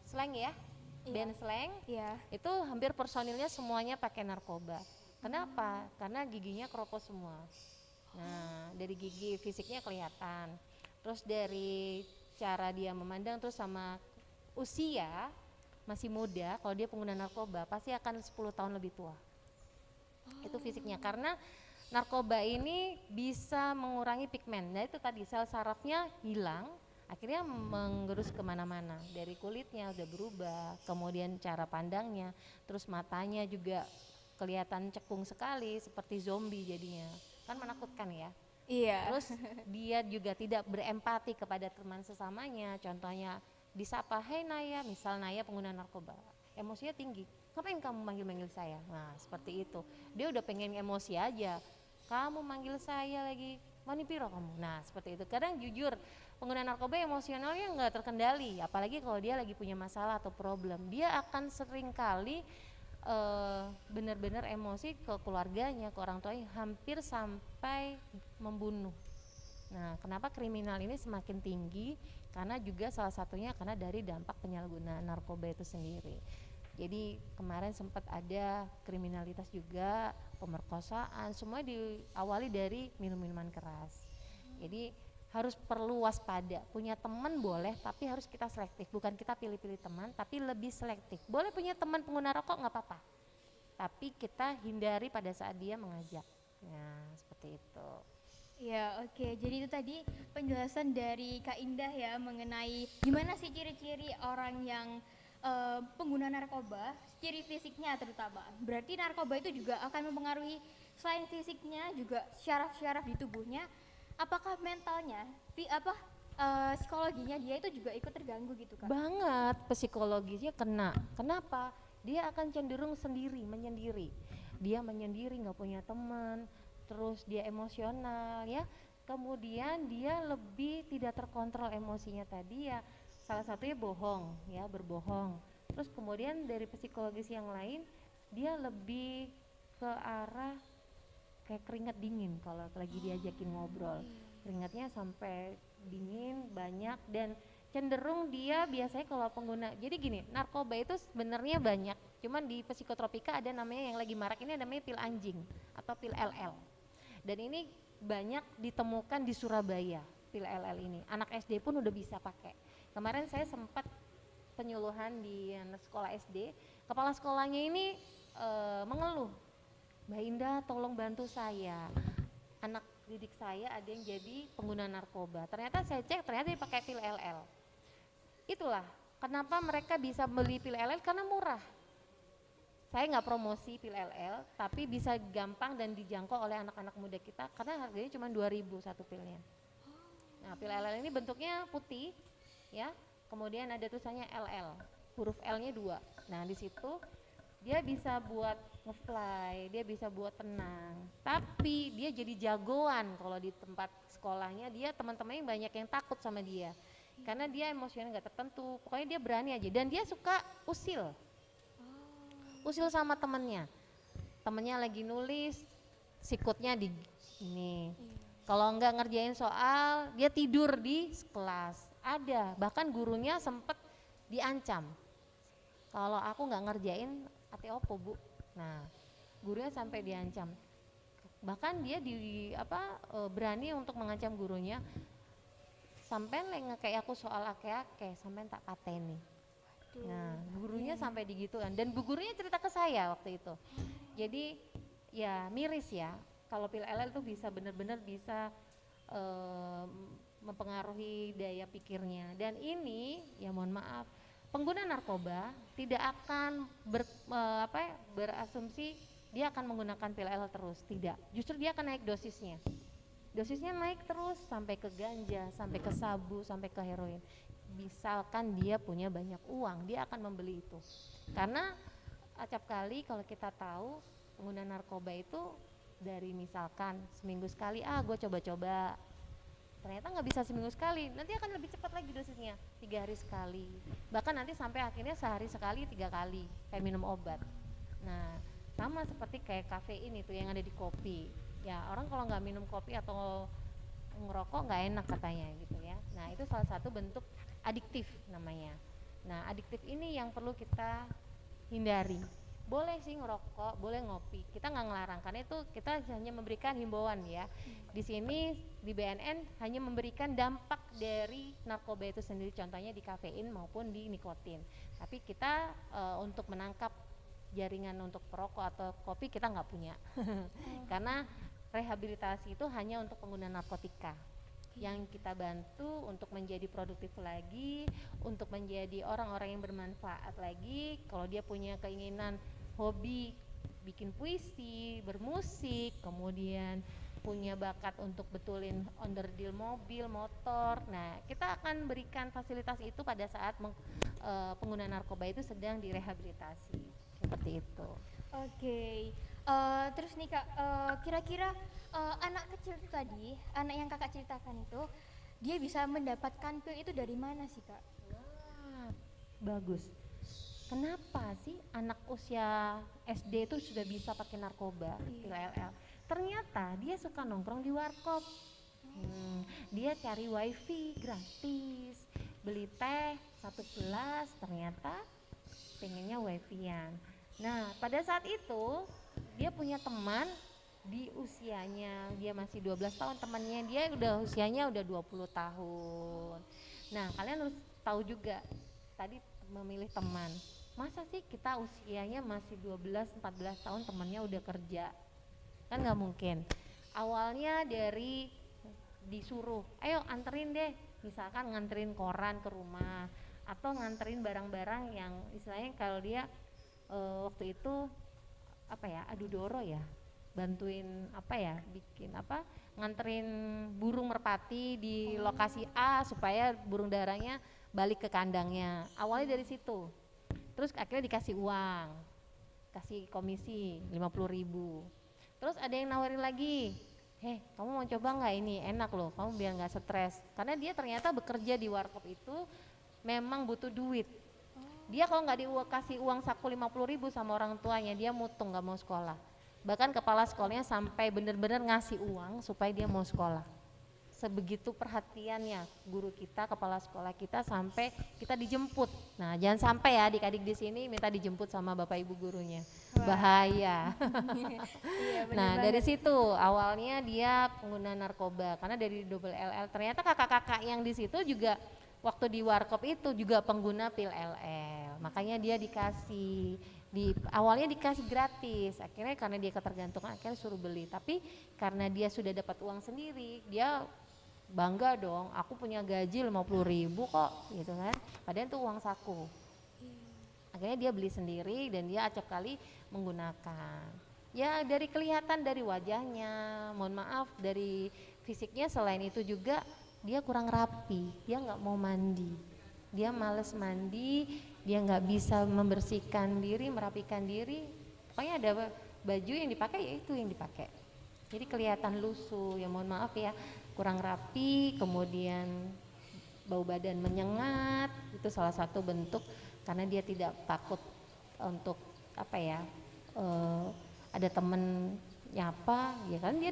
slang ya? Band slang, itu hampir personilnya semuanya pakai narkoba. Kenapa? Karena giginya keropos semua. Nah, dari gigi fisiknya kelihatan. Terus dari cara dia memandang, terus sama usia masih muda, kalau dia pengguna narkoba pasti akan 10 tahun lebih tua. Itu fisiknya, karena narkoba ini bisa mengurangi pigmen. Nah itu tadi sel sarafnya hilang, akhirnya menggerus kemana-mana. Dari kulitnya udah berubah, kemudian cara pandangnya, terus matanya juga kelihatan cekung sekali, seperti zombie jadinya. Kan menakutkan ya. Iya. Terus dia juga tidak berempati kepada teman sesamanya. Contohnya disapa, "Hei Naya," misal Naya pengguna narkoba, emosinya tinggi. "Ngapain kamu manggil-manggil saya?" Nah seperti itu. Dia udah pengen emosi aja. "Kamu manggil saya lagi, mani piro kamu?" Nah seperti itu. Kadang jujur pengguna narkoba emosionalnya nggak terkendali. Apalagi kalau dia lagi punya masalah atau problem. Dia akan sering kali benar-benar emosi ke keluarganya, ke orang tuanya, hampir sampai membunuh. Nah, kenapa kriminal ini semakin tinggi? Karena juga salah satunya karena dari dampak penyalahgunaan narkoba itu sendiri. Jadi kemarin sempat ada kriminalitas juga, pemerkosaan, semua diawali dari minum-minuman keras. Jadi harus perlu waspada. Punya teman boleh, tapi harus kita selektif. Bukan kita pilih-pilih teman, tapi lebih selektif. Boleh punya teman pengguna rokok, nggak apa-apa, tapi kita hindari pada saat dia mengajak. Nah seperti itu. Ya oke, jadi itu tadi penjelasan dari Kak Indah ya mengenai gimana sih ciri-ciri orang yang pengguna narkoba, ciri fisiknya terutama. Berarti narkoba itu juga akan mempengaruhi selain fisiknya juga syaraf-syaraf di tubuhnya. Apakah mentalnya, psikologinya dia itu juga ikut terganggu gitu Kak? Banget, psikologisnya kena. Kenapa? Dia akan cenderung menyendiri. Dia menyendiri, nggak punya teman, terus dia emosional ya. Kemudian dia lebih tidak terkontrol emosinya tadi ya. Salah satunya bohong ya, berbohong. Terus kemudian dari psikologis yang lain, dia lebih ke arah kayak keringat dingin kalau lagi diajakin ngobrol. Keringatnya sampai dingin banyak dan cenderung dia biasanya kalau pengguna. Jadi gini, narkoba itu sebenarnya banyak. Cuman di psikotropika ada namanya yang lagi marak ini namanya pil anjing atau pil LL. Dan ini banyak ditemukan di Surabaya, pil LL ini. Anak SD pun udah bisa pakai. Kemarin saya sempat penyuluhan di sekolah SD. Kepala sekolahnya ini mengeluh, "Mbak Indah tolong bantu saya, anak didik saya ada yang jadi pengguna narkoba." Ternyata saya cek, ternyata dia pakai pil LL. Itulah Kenapa mereka bisa beli pil LL? Karena murah. Saya nggak promosi pil LL, tapi bisa gampang dan dijangkau oleh anak-anak muda kita karena harganya cuma 2.000 satu pilnya. Nah, pil LL ini bentuknya putih, ya. Kemudian ada tulisannya LL, huruf L-nya 2. Nah, di situ dia bisa buat ngefly, dia bisa buat tenang. Tapi dia jadi jagoan kalau di tempat sekolahnya, dia teman-temannya banyak yang takut sama dia. Karena dia emosionalnya nggak tertentu, pokoknya dia berani aja dan dia suka usil. Usil sama temennya lagi nulis, sikutnya di ini. Kalau enggak ngerjain soal, dia tidur di kelas. Ada, bahkan gurunya sempet diancam. Kalau aku nggak ngerjain, ate opo bu. Nah, gurunya sampai diancam. Bahkan dia berani untuk mengancam gurunya. Sampai kayak aku soal ake-ake, sampai tak pateni. Nah, gurunya sampai digituan dan bu gurunya cerita ke saya waktu itu. Jadi ya miris ya, kalau pil LL tuh bisa benar-benar bisa mempengaruhi daya pikirnya. Dan ini ya mohon maaf, pengguna narkoba tidak akan berasumsi dia akan menggunakan pil LL terus, tidak. Justru dia akan naik dosisnya. Dosisnya naik terus sampai ke ganja, sampai ke sabu, sampai ke heroin. Misalkan dia punya banyak uang, dia akan membeli itu. Karena acap kali kalau kita tahu pengguna narkoba itu dari misalkan seminggu sekali, gue coba-coba, ternyata nggak bisa seminggu sekali, nanti akan lebih cepat lagi dosisnya, 3 hari sekali, bahkan nanti sampai akhirnya sehari sekali 3 kali, kayak minum obat. Nah, sama seperti kayak kafein itu yang ada di kopi. Ya orang kalau nggak minum kopi atau ngerokok nggak enak katanya gitu ya. Nah itu salah satu bentuk adiktif namanya. Nah adiktif ini yang perlu kita hindari. Boleh sih ngerokok, boleh ngopi, kita nggak ngelarang karena itu kita hanya memberikan himbauan ya. Di sini di BNN hanya memberikan dampak dari narkoba itu sendiri, contohnya di kafein maupun di nikotin. Tapi kita untuk menangkap jaringan untuk perokok atau kopi kita nggak punya. Karena rehabilitasi itu hanya untuk pengguna narkotika yang kita bantu untuk menjadi produktif lagi, untuk menjadi orang-orang yang bermanfaat lagi. Kalau dia punya keinginan hobi bikin puisi, bermusik, kemudian punya bakat untuk betulin onderdil mobil, motor, nah kita akan berikan fasilitas itu pada saat pengguna narkoba itu sedang direhabilitasi, seperti itu. Oke. Terus nih Kak, kira-kira anak kecil itu tadi, anak yang Kakak ceritakan itu, dia bisa mendapatkan pil itu dari mana sih Kak? Wah, bagus. Kenapa sih anak usia SD itu sudah bisa pakai narkoba, pil LL? Ternyata dia suka nongkrong di warkop. Dia cari wifi gratis, beli teh 1 gelas, ternyata pengennya wifi-an. Nah, pada saat itu dia punya teman di usianya dia masih 12 tahun, temannya dia udah usianya udah 20 tahun. Nah, kalian harus tahu juga tadi memilih teman. Masa sih kita usianya masih 12-14 tahun temannya udah kerja? Kan nggak mungkin. Awalnya dari disuruh, ayo anterin deh, misalkan nganterin koran ke rumah atau nganterin barang-barang yang istilahnya kalau dia waktu itu adu doro ya, bantuin nganterin burung merpati di lokasi A supaya burung darahnya balik ke kandangnya. Awalnya dari situ, terus akhirnya dikasih uang, kasih komisi 50.000. Terus ada yang nawarin lagi, kamu mau coba nggak ini, enak loh, kamu biar nggak stres. Karena dia ternyata bekerja di warkop itu memang butuh duit. Dia kalau nggak dikasih uang saku 50.000 sama orang tuanya, dia mutung nggak mau sekolah. Bahkan kepala sekolahnya sampai benar-benar ngasih uang supaya dia mau sekolah. Sebegitu perhatiannya guru kita, kepala sekolah kita, sampai kita dijemput. Nah, jangan sampai ya adik-adik di sini minta dijemput sama bapak ibu gurunya. Wah. Bahaya. Iya, nah, dari situ awalnya dia pengguna narkoba karena dari double LL. Ternyata kakak-kakak yang di situ juga waktu di warkop itu juga pengguna pil LL, makanya dia awalnya dikasih gratis, akhirnya karena dia ketergantungan akhirnya suruh beli, tapi karena dia sudah dapat uang sendiri, dia bangga dong, aku punya gaji 50.000 kok gitu kan, padahal itu uang saku. Akhirnya dia beli sendiri dan dia acap kali menggunakan. Ya dari kelihatan dari wajahnya, mohon maaf dari fisiknya, selain itu juga dia kurang rapi, dia nggak mau mandi, dia males mandi, dia nggak bisa membersihkan diri, merapikan diri, pokoknya ada baju yang dipakai ya itu yang dipakai. Jadi kelihatan lusuh, ya mohon maaf ya, kurang rapi, kemudian bau badan menyengat, itu salah satu bentuk karena dia tidak takut untuk apa ya, ada temen nyapa, ya kan dia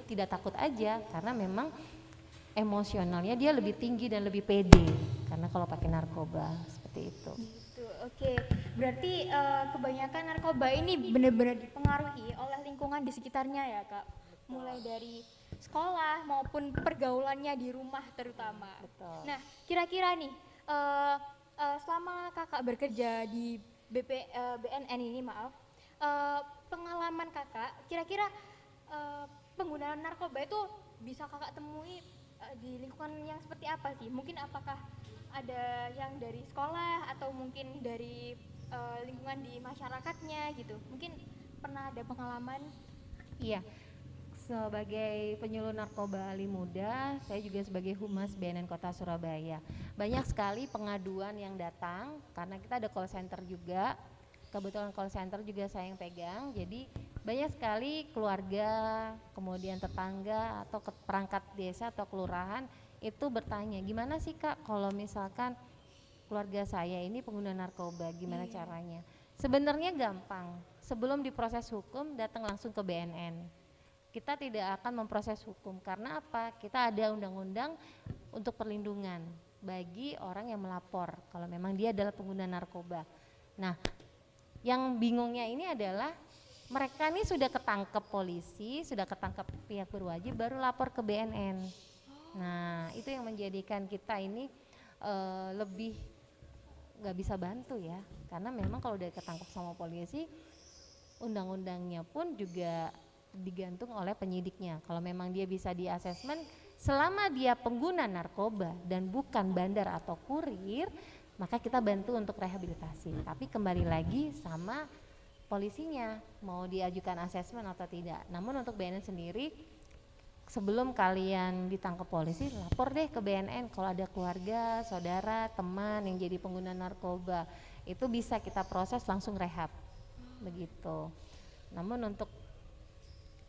tidak takut aja karena memang emosionalnya dia lebih tinggi dan lebih pede karena kalau pakai narkoba seperti itu. Gitu, oke. Berarti kebanyakan narkoba ini benar-benar dipengaruhi oleh lingkungan di sekitarnya ya Kak? Mulai dari sekolah maupun pergaulannya di rumah terutama. Betul. Nah, kira-kira nih, selama Kakak bekerja di BNN ini, maaf, pengalaman Kakak, kira-kira penggunaan narkoba itu bisa Kakak temui di lingkungan yang seperti apa sih? Mungkin apakah ada yang dari sekolah atau mungkin dari lingkungan di masyarakatnya gitu? Mungkin pernah ada pengalaman? Iya, sebagai penyuluh narkoba Ali Muda, saya juga sebagai Humas BNN Kota Surabaya. Banyak sekali pengaduan yang datang karena kita ada call center juga. Kebetulan call center juga saya yang pegang, jadi banyak sekali keluarga, kemudian tetangga atau perangkat desa atau kelurahan itu bertanya, gimana sih Kak kalau misalkan keluarga saya ini pengguna narkoba, gimana caranya? Sebenarnya gampang, sebelum diproses hukum datang langsung ke BNN. Kita tidak akan memproses hukum karena apa? Kita ada undang-undang untuk perlindungan bagi orang yang melapor kalau memang dia adalah pengguna narkoba. Nah, yang bingungnya ini adalah mereka ini sudah ketangkep polisi, sudah ketangkep pihak berwajib, baru lapor ke BNN. Nah, itu yang menjadikan kita ini lebih nggak bisa bantu ya, karena memang kalau udah ketangkep sama polisi, undang-undangnya pun juga digantung oleh penyidiknya. Kalau memang dia bisa di asesmen, selama dia pengguna narkoba dan bukan bandar atau kurir, maka kita bantu untuk rehabilitasi. Tapi kembali lagi sama polisinya mau diajukan asesmen atau tidak. Namun untuk BNN sendiri, sebelum kalian ditangkap polisi, lapor deh ke BNN kalau ada keluarga, saudara, teman yang jadi pengguna narkoba, itu bisa kita proses langsung rehab begitu. Namun untuk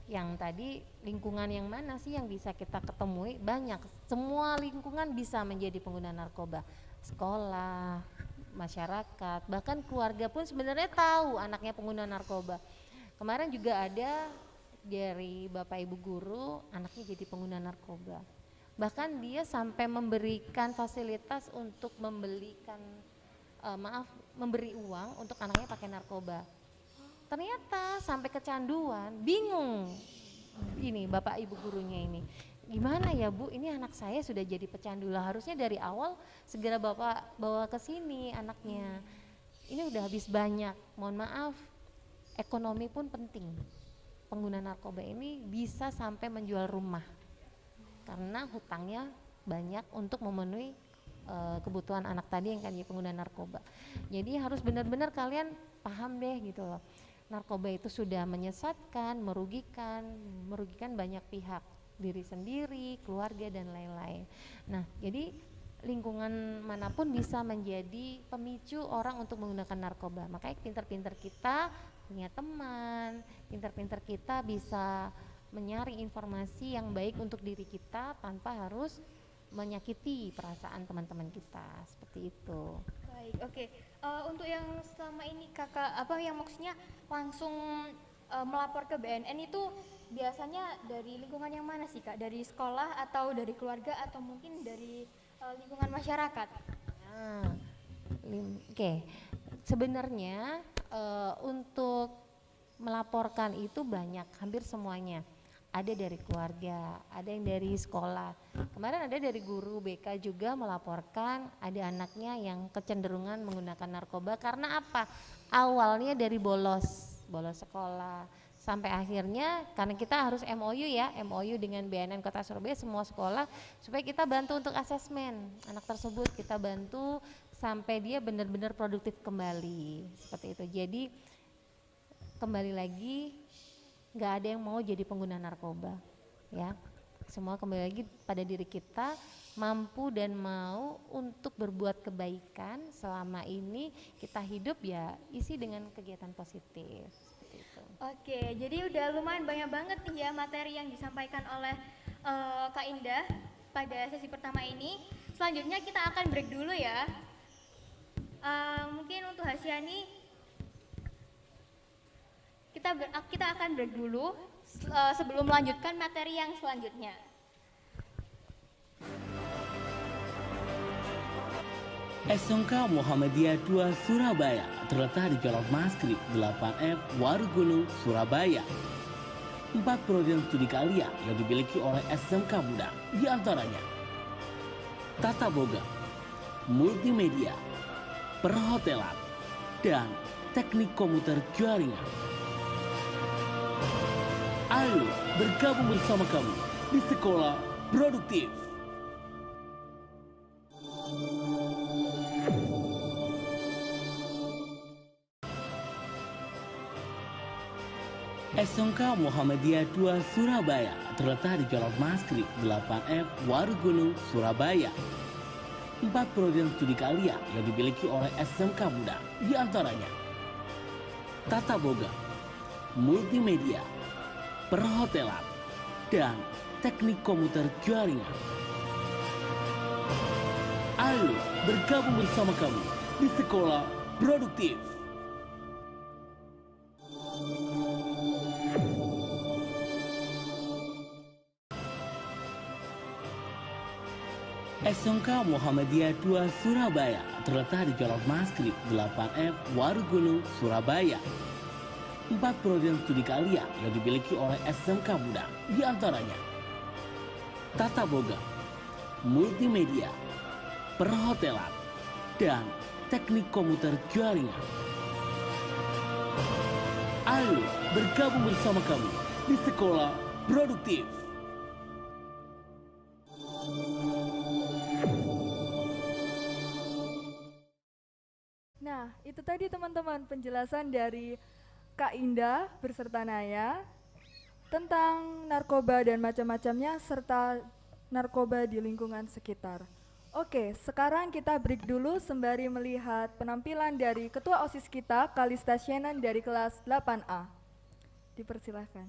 yang tadi lingkungan yang mana sih yang bisa kita ketemui? Banyak, semua lingkungan bisa menjadi pengguna narkoba, sekolah, masyarakat, bahkan keluarga pun sebenarnya tahu anaknya pengguna narkoba. Kemarin juga ada dari bapak ibu guru anaknya jadi pengguna narkoba, bahkan dia sampai memberikan fasilitas untuk memberi uang untuk anaknya pakai narkoba. Ternyata sampai kecanduan, bingung ini bapak ibu gurunya ini, gimana ya Bu, ini anak saya sudah jadi pecandu lah, harusnya dari awal segera bapak bawa ke sini anaknya, ini udah habis banyak. Mohon maaf, ekonomi pun penting. Pengguna narkoba ini bisa sampai menjual rumah karena hutangnya banyak untuk memenuhi kebutuhan anak tadi yang kan jadi pengguna narkoba. Jadi harus benar-benar kalian paham deh gitu loh, narkoba itu sudah menyesatkan, merugikan banyak pihak, diri sendiri, keluarga dan lain-lain. Nah, jadi lingkungan manapun bisa menjadi pemicu orang untuk menggunakan narkoba. Makanya pintar-pintar kita punya teman, pintar-pintar kita bisa menyaring informasi yang baik untuk diri kita tanpa harus menyakiti perasaan teman-teman kita, seperti itu. Baik, oke. Untuk yang selama ini Kakak, yang maksudnya langsung melapor ke BNN itu biasanya dari lingkungan yang mana sih Kak? Dari sekolah atau dari keluarga atau mungkin dari lingkungan masyarakat? Oke. Sebenarnya untuk melaporkan itu banyak, hampir semuanya. Ada dari keluarga, ada yang dari sekolah. Kemarin ada dari guru BK juga melaporkan ada anaknya yang kecenderungan menggunakan narkoba karena apa? Awalnya dari bolos sekolah, sampai akhirnya karena kita harus MOU ya, MOU dengan BNN Kota Surabaya semua sekolah supaya kita bantu untuk asesmen anak tersebut, kita bantu sampai dia benar-benar produktif kembali seperti itu. Jadi kembali lagi nggak ada yang mau jadi pengguna narkoba ya, semua kembali lagi pada diri kita mampu dan mau untuk berbuat kebaikan. Selama ini kita hidup ya isi dengan kegiatan positif seperti itu. Oke, jadi udah lumayan banyak banget nih ya materi yang disampaikan oleh Kak Indah pada sesi pertama ini. Selanjutnya kita akan break dulu ya. Mungkin untuk Hasyani kita akan break dulu sebelum melanjutkan materi yang selanjutnya. SMK Muhammadiyah 2 Surabaya terletak di Jalan Maskrib 8F Warugunung, Surabaya. 4 program studi karya yang dimiliki oleh SMK Muda, di antaranya Tata Boga, Multimedia, Perhotelan, dan Teknik Komputer Jaringan. Ayo bergabung bersama kami di Sekolah Produktif. SMK Muhammadiyah 2 Surabaya terletak di Jalan Maskrib 8F Warugunung, Surabaya. 4 program studi karya yang dimiliki oleh SMK Muda, di antaranya Tata Boga, Multimedia, Perhotelan, dan Teknik Komputer Jaringan. Ayo bergabung bersama kami di Sekolah Produktif. SMK Muhammadiyah 2 Surabaya terletak di Jalan Maskrib 8F Warugunung, Surabaya. 4 program studi karya yang dimiliki oleh SMK Muda, di antaranya Tata Boga, Multimedia, Perhotelan, dan Teknik Komputer Jaringan. Ayo bergabung bersama kami di Sekolah Produktif. Nah, itu tadi teman-teman penjelasan dari Kak Indah beserta Naya tentang narkoba dan macam-macamnya serta narkoba di lingkungan sekitar. Oke, sekarang kita break dulu sembari melihat penampilan dari Ketua OSIS kita, Kalista Shannon dari kelas 8A. Dipersilahkan.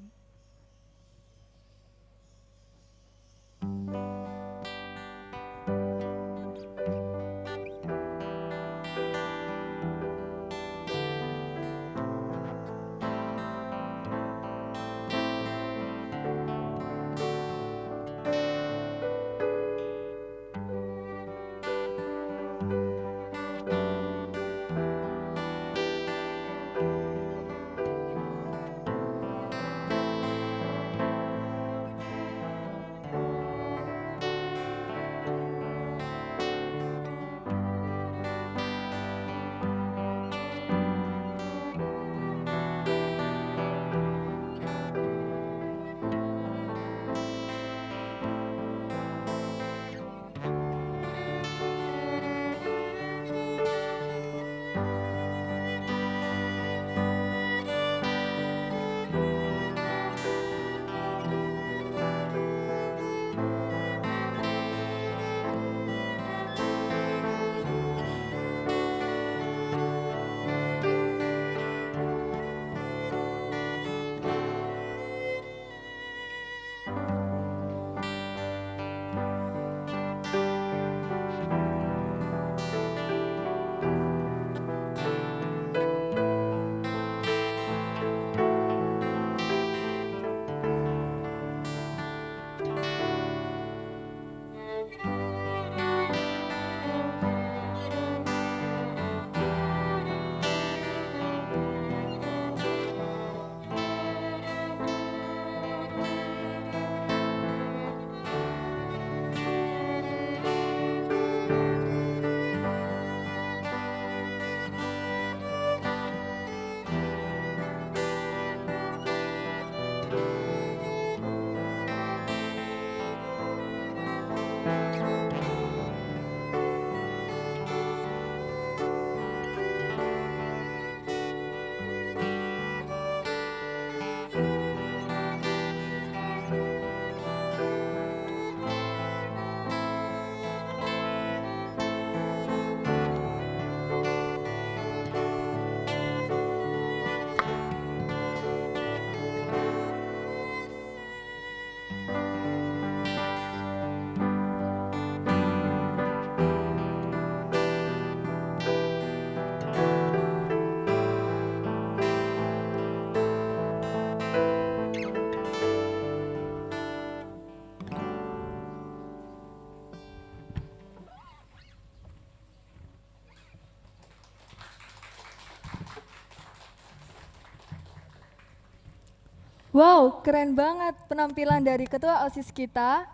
Wow, keren banget penampilan dari ketua OSIS kita.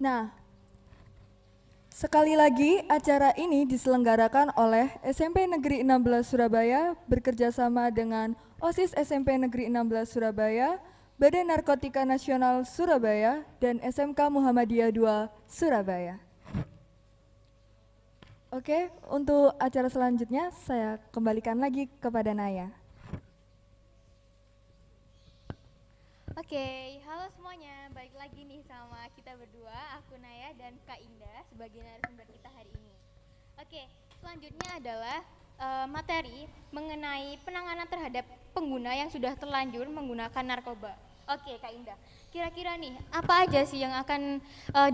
Nah, sekali lagi acara ini diselenggarakan oleh SMP Negeri 16 Surabaya bekerjasama dengan OSIS SMP Negeri 16 Surabaya, Badan Narkotika Nasional Surabaya, dan SMK Muhammadiyah II Surabaya. Oke, untuk acara selanjutnya saya kembalikan lagi kepada Naya. Oke, halo semuanya. Balik lagi nih sama kita berdua, aku Naya dan Kak Indah sebagai narasumber kita hari ini. Oke, selanjutnya adalah materi mengenai penanganan terhadap pengguna yang sudah terlanjur menggunakan narkoba. Oke, Kak Indah. Kira-kira nih, apa aja sih yang akan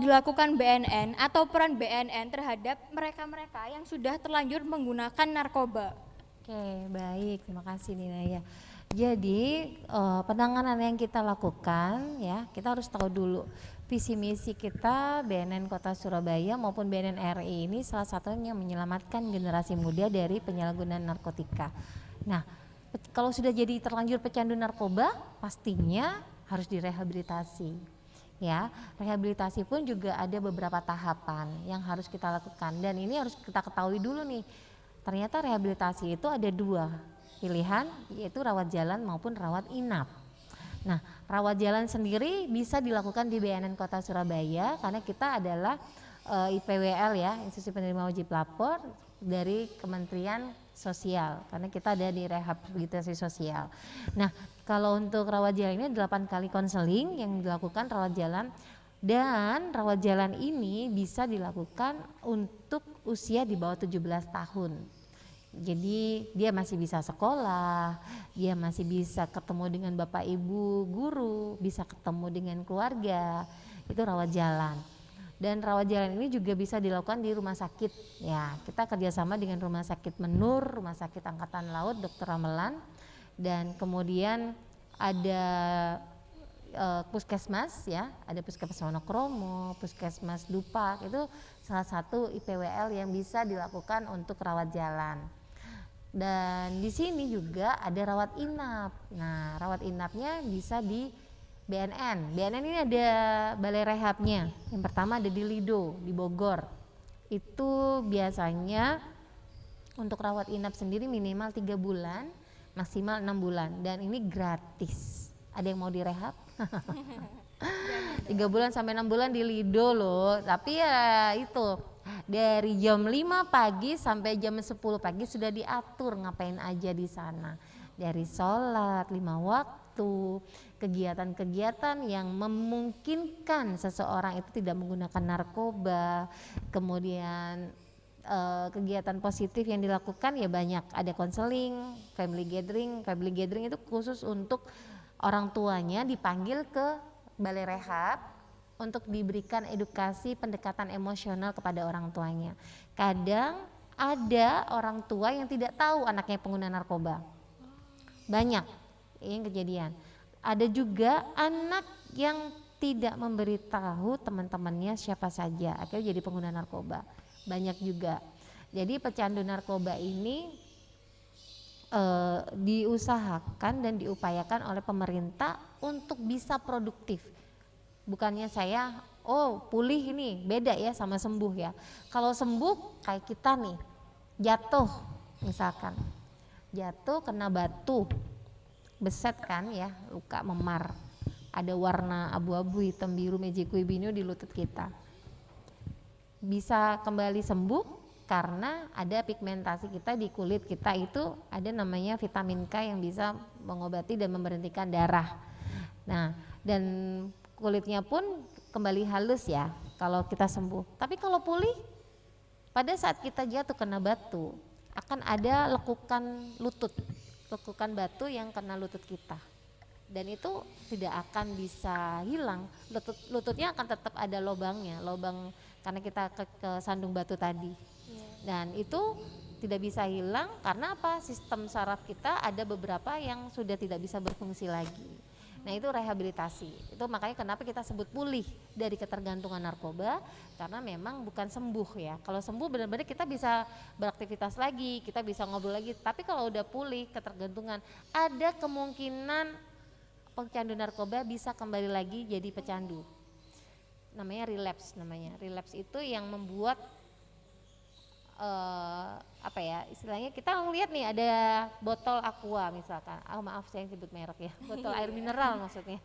dilakukan BNN atau peran BNN terhadap mereka-mereka yang sudah terlanjur menggunakan narkoba? Oke, baik, terima kasih nih Naya. Jadi penanganan yang kita lakukan ya, kita harus tahu dulu visi misi kita BNN Kota Surabaya maupun BNN RI ini salah satunya menyelamatkan generasi muda dari penyalahgunaan narkotika. Nah, kalau sudah jadi terlanjur pecandu narkoba, pastinya harus direhabilitasi. Ya, rehabilitasi pun juga ada beberapa tahapan yang harus kita lakukan dan ini harus kita ketahui dulu nih. Ternyata rehabilitasi itu ada dua pilihan, yaitu rawat jalan maupun rawat inap. Nah, rawat jalan sendiri bisa dilakukan di BNN Kota Surabaya karena kita adalah IPWL ya, Institusi Penerima Wajib Lapor dari Kementerian Sosial karena kita ada di rehabilitasi sosial. Nah, kalau untuk rawat jalan ini 8 kali konseling yang dilakukan rawat jalan dan rawat jalan ini bisa dilakukan untuk usia di bawah 17 tahun. Jadi dia masih bisa sekolah, dia masih bisa ketemu dengan bapak ibu guru, bisa ketemu dengan keluarga, itu rawat jalan. Dan rawat jalan ini juga bisa dilakukan di rumah sakit. Ya, kita kerjasama dengan Rumah Sakit Menur, Rumah Sakit Angkatan Laut Dr. Ramelan, dan kemudian ada puskesmas ya, ada puskesmas Wonokromo, puskesmas Dupak, itu salah satu IPWL yang bisa dilakukan untuk rawat jalan. Dan di sini juga ada rawat inap. Nah, rawat inapnya bisa di BNN. BNN ini ada balai rehabnya. Yang pertama ada di Lido, di Bogor. Itu biasanya untuk rawat inap sendiri minimal 3 bulan, maksimal 6 bulan. Dan ini gratis. Ada yang mau direhab? 3 bulan sampai 6 bulan di Lido loh. Tapi ya itu dari jam 5 pagi sampai jam 10 pagi sudah diatur ngapain aja di sana. Dari sholat 5 waktu, kegiatan-kegiatan yang memungkinkan seseorang itu tidak menggunakan narkoba, kemudian kegiatan positif yang dilakukan ya banyak, ada konseling, family gathering itu khusus untuk orang tuanya dipanggil ke balai rehab untuk diberikan edukasi pendekatan emosional kepada orang tuanya. Kadang ada orang tua yang tidak tahu anaknya pengguna narkoba, banyak yang kejadian. Ada juga anak yang tidak memberitahu teman-temannya siapa saja, akhirnya jadi pengguna narkoba, banyak juga. Jadi pecandu narkoba ini diusahakan dan diupayakan oleh pemerintah untuk bisa produktif. Bukannya saya pulih ini beda ya sama sembuh ya. Kalau sembuh kayak kita nih jatuh, misalkan jatuh kena batu beset kan ya, luka memar, ada warna abu-abu hitam biru mejikui binyo di lutut kita, bisa kembali sembuh karena ada pigmentasi kita di kulit kita, itu ada namanya vitamin K yang bisa mengobati dan memberhentikan darah. Nah, dan kulitnya pun kembali halus ya kalau kita sembuh. Tapi kalau pulih, pada saat kita jatuh kena batu akan ada lekukan batu yang kena lutut kita, dan itu tidak akan bisa hilang. Lututnya akan tetap ada lubang karena kita kesandung batu tadi. Dan itu tidak bisa hilang karena apa? Sistem saraf kita ada beberapa yang sudah tidak bisa berfungsi lagi. Nah, itu rehabilitasi. Itu makanya kenapa kita sebut pulih dari ketergantungan narkoba, karena memang bukan sembuh ya. Kalau sembuh benar-benar kita bisa beraktivitas lagi, kita bisa ngobrol lagi. Tapi kalau udah pulih ketergantungan, ada kemungkinan pecandu narkoba bisa kembali lagi jadi pecandu. Namanya relapse namanya. Relapse itu yang membuat apa ya istilahnya, kita ngeliat nih ada botol aqua misalkan, maaf saya sebut merek ya, botol air mineral maksudnya.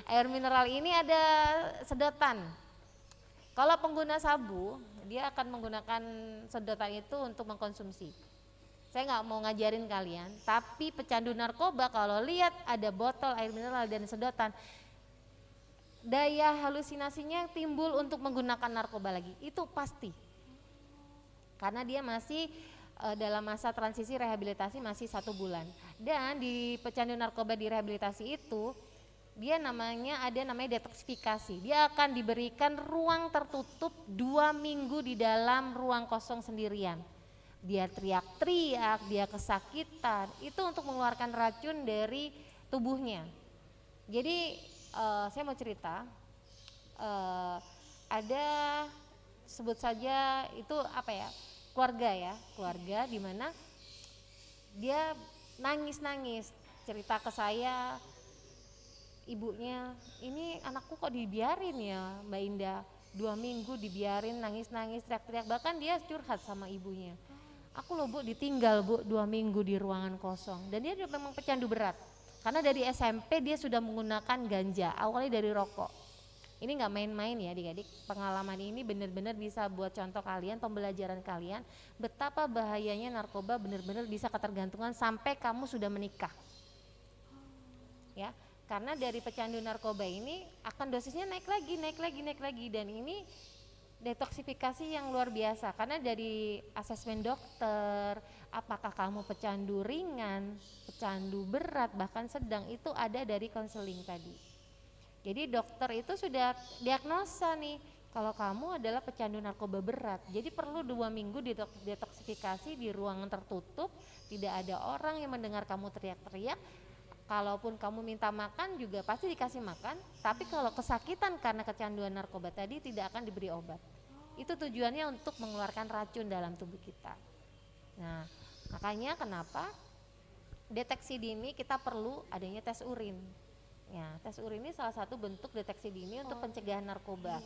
Air mineral ini ada sedotan. Kalau pengguna sabu, dia akan menggunakan sedotan itu untuk mengkonsumsi. Saya nggak mau ngajarin kalian, tapi pecandu narkoba kalau lihat ada botol air mineral dan sedotan, daya halusinasinya timbul untuk menggunakan narkoba lagi, itu pasti. Karena dia masih dalam masa transisi rehabilitasi masih 1 bulan. Dan di pecandu narkoba di rehabilitasi itu, dia ada namanya detoksifikasi. Dia akan diberikan ruang tertutup 2 minggu di dalam ruang kosong sendirian. Dia teriak-teriak, dia kesakitan, itu untuk mengeluarkan racun dari tubuhnya. Jadi saya mau cerita, ada sebut saja itu apa ya, keluarga di mana dia nangis cerita ke saya, ibunya, ini anakku kok dibiarin ya Mbak Indah, 2 minggu dibiarin nangis teriak-teriak, bahkan dia curhat sama ibunya, aku loh Bu ditinggal Bu 2 minggu di ruangan kosong. Dan dia memang pecandu berat karena dari SMP dia sudah menggunakan ganja, awalnya dari rokok. Ini nggak main-main ya adik-adik, pengalaman ini benar-benar bisa buat contoh kalian, pembelajaran kalian betapa bahayanya narkoba, benar-benar bisa ketergantungan sampai kamu sudah menikah. Ya, karena dari pecandu narkoba ini akan dosisnya naik lagi, dan ini detoksifikasi yang luar biasa karena dari asesmen dokter, apakah kamu pecandu ringan, pecandu berat, bahkan sedang, itu ada dari konseling tadi. Jadi dokter itu sudah diagnosa nih, kalau kamu adalah pecandu narkoba berat, jadi perlu 2 minggu detoksifikasi di ruangan tertutup, tidak ada orang yang mendengar kamu teriak-teriak. Kalaupun kamu minta makan juga pasti dikasih makan, tapi kalau kesakitan karena kecanduan narkoba tadi tidak akan diberi obat. Itu tujuannya untuk mengeluarkan racun dalam tubuh kita. Nah, makanya kenapa deteksi dini kita perlu adanya tes urin. Ya, tes urin ini salah satu bentuk deteksi dini untuk pencegahan narkoba.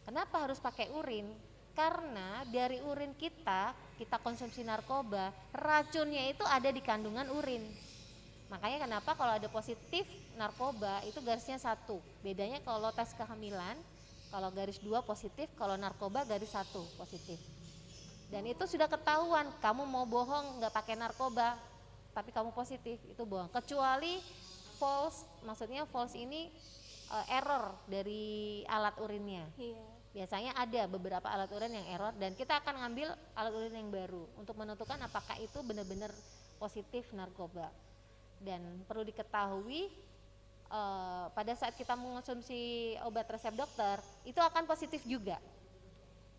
Kenapa harus pakai urin? Karena dari urin kita konsumsi narkoba, racunnya itu ada di kandungan urin. Makanya kenapa kalau ada positif narkoba itu garisnya 1. Bedanya kalau tes kehamilan, kalau garis 2 positif, kalau narkoba garis 1 positif. Dan itu sudah ketahuan, kamu mau bohong nggak pakai narkoba, tapi kamu positif, itu bohong. Kecuali false, maksudnya false ini error dari alat urinnya. Biasanya ada beberapa alat urin yang error dan kita akan ngambil alat urin yang baru untuk menentukan apakah itu benar-benar positif narkoba. Dan perlu diketahui pada saat kita mengonsumsi obat resep dokter itu akan positif juga,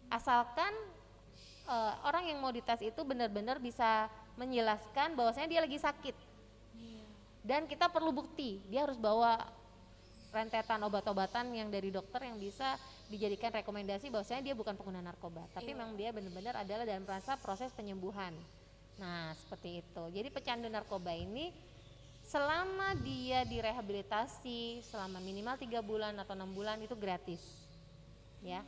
asalkan orang yang mau dites itu benar-benar bisa menjelaskan bahwasanya dia lagi sakit. Dan kita perlu bukti, dia harus bawa rentetan obat-obatan yang dari dokter yang bisa dijadikan rekomendasi bahwasanya dia bukan pengguna narkoba, tapi memang dia benar-benar adalah dalam proses penyembuhan. Nah, seperti itu. Jadi pecandu narkoba ini selama dia direhabilitasi selama minimal 3 bulan atau 6 bulan itu gratis. Ya.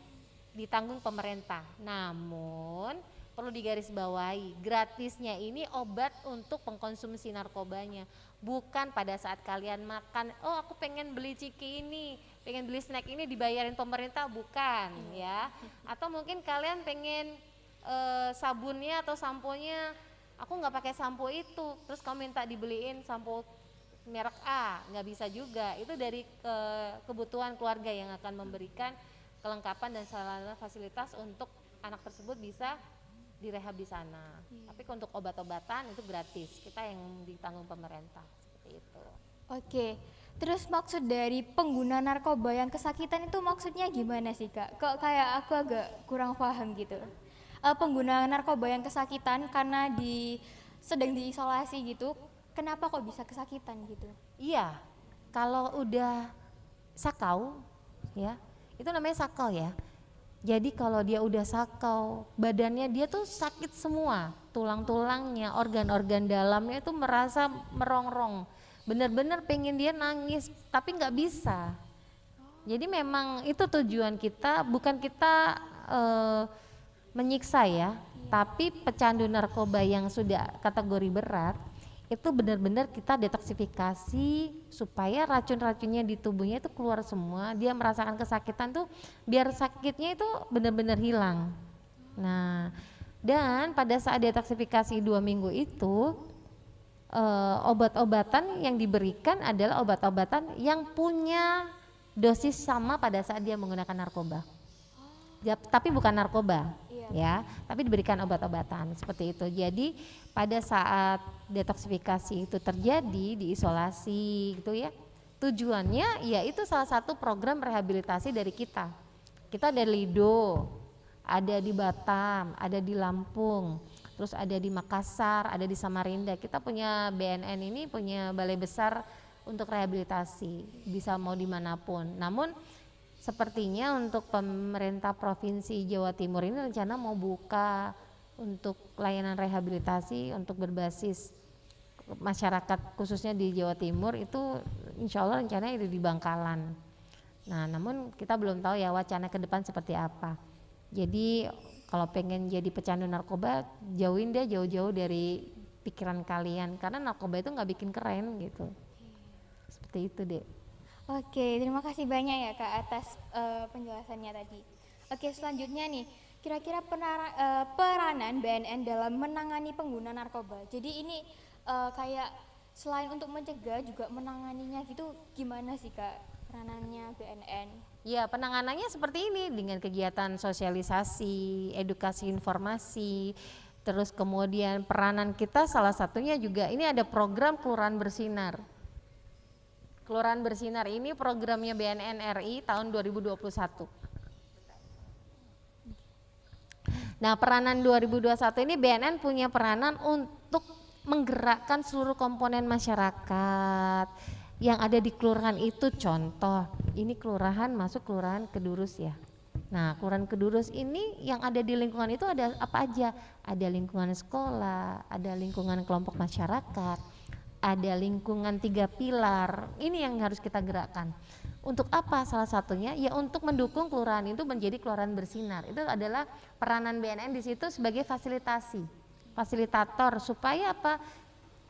Ditanggung pemerintah. Namun perlu digarisbawahi, gratisnya ini obat untuk pengkonsumsi narkobanya, bukan pada saat kalian makan, oh aku pengen beli ciki ini, pengen beli snack ini dibayarin pemerintah, bukan ya. Atau mungkin kalian pengen sabunnya atau samponya, aku nggak pakai sampo itu, terus kamu minta dibeliin sampo merek A, nggak bisa juga. Itu dari kebutuhan keluarga yang akan memberikan kelengkapan dan sarana fasilitas untuk anak tersebut bisa direhab di sana. Tapi untuk obat-obatan itu gratis, kita yang ditanggung pemerintah, seperti itu. Oke, terus maksud dari pengguna narkoba yang kesakitan itu maksudnya gimana sih Kak? Kok kayak aku agak kurang paham gitu. Pengguna narkoba yang kesakitan karena sedang diisolasi gitu, kenapa kok bisa kesakitan gitu? Iya, kalau udah sakau ya, itu namanya sakau ya. Jadi kalau dia udah sakau, badannya dia tuh sakit semua, tulang-tulangnya, organ-organ dalamnya itu merasa merongrong, benar-benar pengen dia nangis tapi nggak bisa. Jadi memang itu tujuan kita, bukan kita menyiksa ya, tapi pecandu narkoba yang sudah kategori berat itu benar-benar kita detoksifikasi supaya racun-racunnya di tubuhnya itu keluar semua, dia merasakan kesakitan tuh biar sakitnya itu benar-benar hilang. Nah, dan pada saat detoksifikasi 2 minggu itu obat-obatan yang diberikan adalah obat-obatan yang punya dosis sama pada saat dia menggunakan narkoba. Ya, tapi bukan narkoba, ya, tapi diberikan obat-obatan seperti itu. Jadi pada saat detoksifikasi itu terjadi, diisolasi gitu ya, tujuannya ya itu salah satu program rehabilitasi dari kita. Kita ada Lido, ada di Batam, ada di Lampung, terus ada di Makassar, ada di Samarinda. Kita punya BNN ini punya balai besar untuk rehabilitasi, bisa mau dimanapun. Namun sepertinya untuk pemerintah Provinsi Jawa Timur ini rencana mau buka untuk layanan rehabilitasi untuk berbasis masyarakat khususnya di Jawa Timur itu insya Allah rencananya itu di Bangkalan. Nah namun kita belum tahu ya wacana ke depan seperti apa. Jadi kalau pengen jadi pecandu narkoba jauhin deh jauh-jauh dari pikiran kalian karena narkoba itu nggak bikin keren gitu. Seperti itu deh. Oke, terima kasih banyak ya Kak atas penjelasannya tadi. Oke, selanjutnya nih, kira-kira peranan BNN dalam menangani pengguna narkoba. Jadi ini kayak selain untuk mencegah juga menanganinya gitu, gimana sih Kak peranannya BNN? Ya, penanganannya seperti ini dengan kegiatan sosialisasi, edukasi informasi, terus kemudian peranan kita salah satunya juga ini ada program Kelurahan Bersinar. Kelurahan Bersinar ini programnya BNN RI tahun 2021. Nah, peranan 2021 ini BNN punya peranan untuk menggerakkan seluruh komponen masyarakat yang ada di kelurahan itu. Contoh, ini kelurahan masuk kelurahan Kedurus ya. Nah, kelurahan Kedurus ini yang ada di lingkungan itu ada apa aja? Ada lingkungan sekolah, ada lingkungan kelompok masyarakat, ada lingkungan 3 pilar. Ini yang harus kita gerakkan. Untuk apa? Salah satunya ya untuk mendukung kelurahan itu menjadi kelurahan bersinar. Itu adalah peranan BNN di situ sebagai fasilitator supaya apa?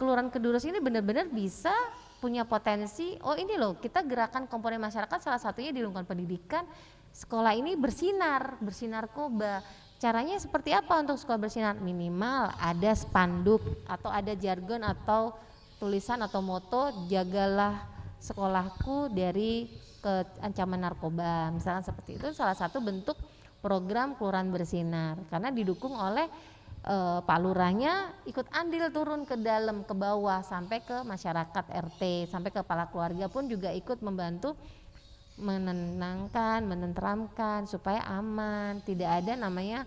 Kelurahan Kedurus ini benar-benar bisa punya potensi. Oh ini loh, kita gerakan komponen masyarakat salah satunya di lingkungan pendidikan. Sekolah ini bersinar narkoba. Caranya seperti apa untuk sekolah bersinar? Minimal ada spanduk atau ada jargon atau tulisan atau moto jagalah sekolahku dari ancaman narkoba, misalnya seperti itu. Salah satu bentuk program Kelurahan Bersinar karena didukung oleh Pak Lurahnya ikut andil turun ke dalam ke bawah sampai ke masyarakat RT sampai ke kepala keluarga pun juga ikut membantu menenangkan, menenteramkan supaya aman, tidak ada namanya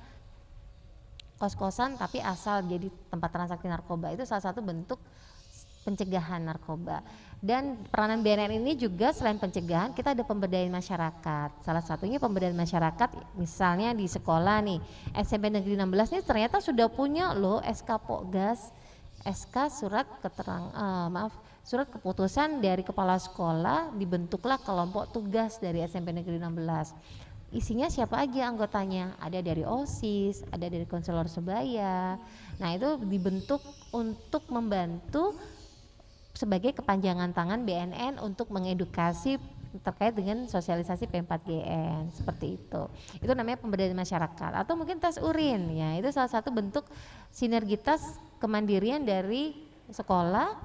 kos-kosan tapi asal jadi tempat transaksi narkoba. Itu salah satu bentuk pencegahan narkoba. Dan peranan BNN ini juga selain pencegahan kita ada pemberdayaan masyarakat. Salah satunya pemberdayaan masyarakat misalnya di sekolah nih SMP Negeri 16 ini ternyata sudah punya loh SK Pokgas, SK surat keputusan dari kepala sekolah, dibentuklah kelompok tugas dari SMP Negeri 16. Isinya siapa aja anggotanya? Ada dari OSIS, ada dari konselor sebaya. Nah itu dibentuk untuk membantu sebagai kepanjangan tangan BNN untuk mengedukasi terkait dengan sosialisasi P4GN seperti itu. Itu namanya pemberdayaan masyarakat atau mungkin tes urin ya. Itu salah satu bentuk sinergitas kemandirian dari sekolah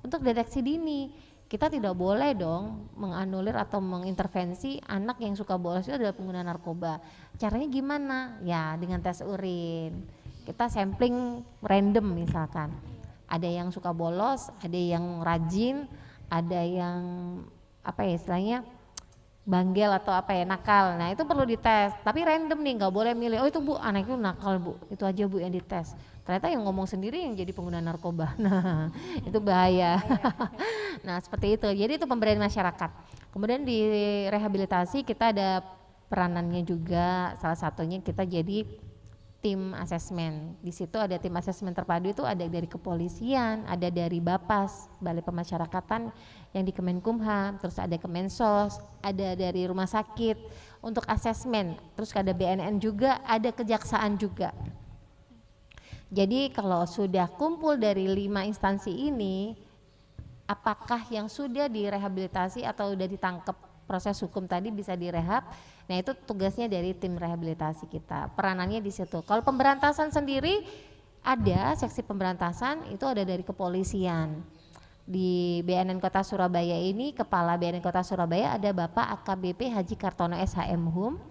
untuk deteksi dini. Kita tidak boleh dong menganulir atau mengintervensi anak yang suka bolos itu adalah pengguna narkoba. Caranya gimana? Ya dengan tes urin. Kita sampling random misalkan. Ada yang suka bolos, ada yang rajin, ada yang apa ya istilahnya banggel atau apa ya nakal. Nah itu perlu dites, tapi random nih, nggak boleh milih. Oh itu bu, anak itu nakal bu, itu aja bu yang dites. Ternyata yang ngomong sendiri yang jadi pengguna narkoba. Nah itu bahaya. Nah seperti itu. Jadi itu pemberdayaan masyarakat. Kemudian di rehabilitasi kita ada peranannya juga. Salah satunya kita jadi tim asesmen. Di situ ada tim asesmen terpadu, itu ada dari kepolisian, ada dari Bapas, Balai Pemasyarakatan yang di Kemenkumham, terus ada Kemensos, ada dari rumah sakit untuk asesmen, terus ada BNN juga, ada kejaksaan juga. Jadi kalau sudah kumpul dari 5 instansi ini, apakah yang sudah direhabilitasi atau sudah ditangkap proses hukum tadi bisa direhab. Nah, itu tugasnya dari tim rehabilitasi kita. Peranannya di situ. Kalau pemberantasan sendiri ada seksi pemberantasan itu ada dari kepolisian. Di BNN Kota Surabaya ini, Kepala BNN Kota Surabaya ada Bapak AKBP Haji Kartono SHM Hum.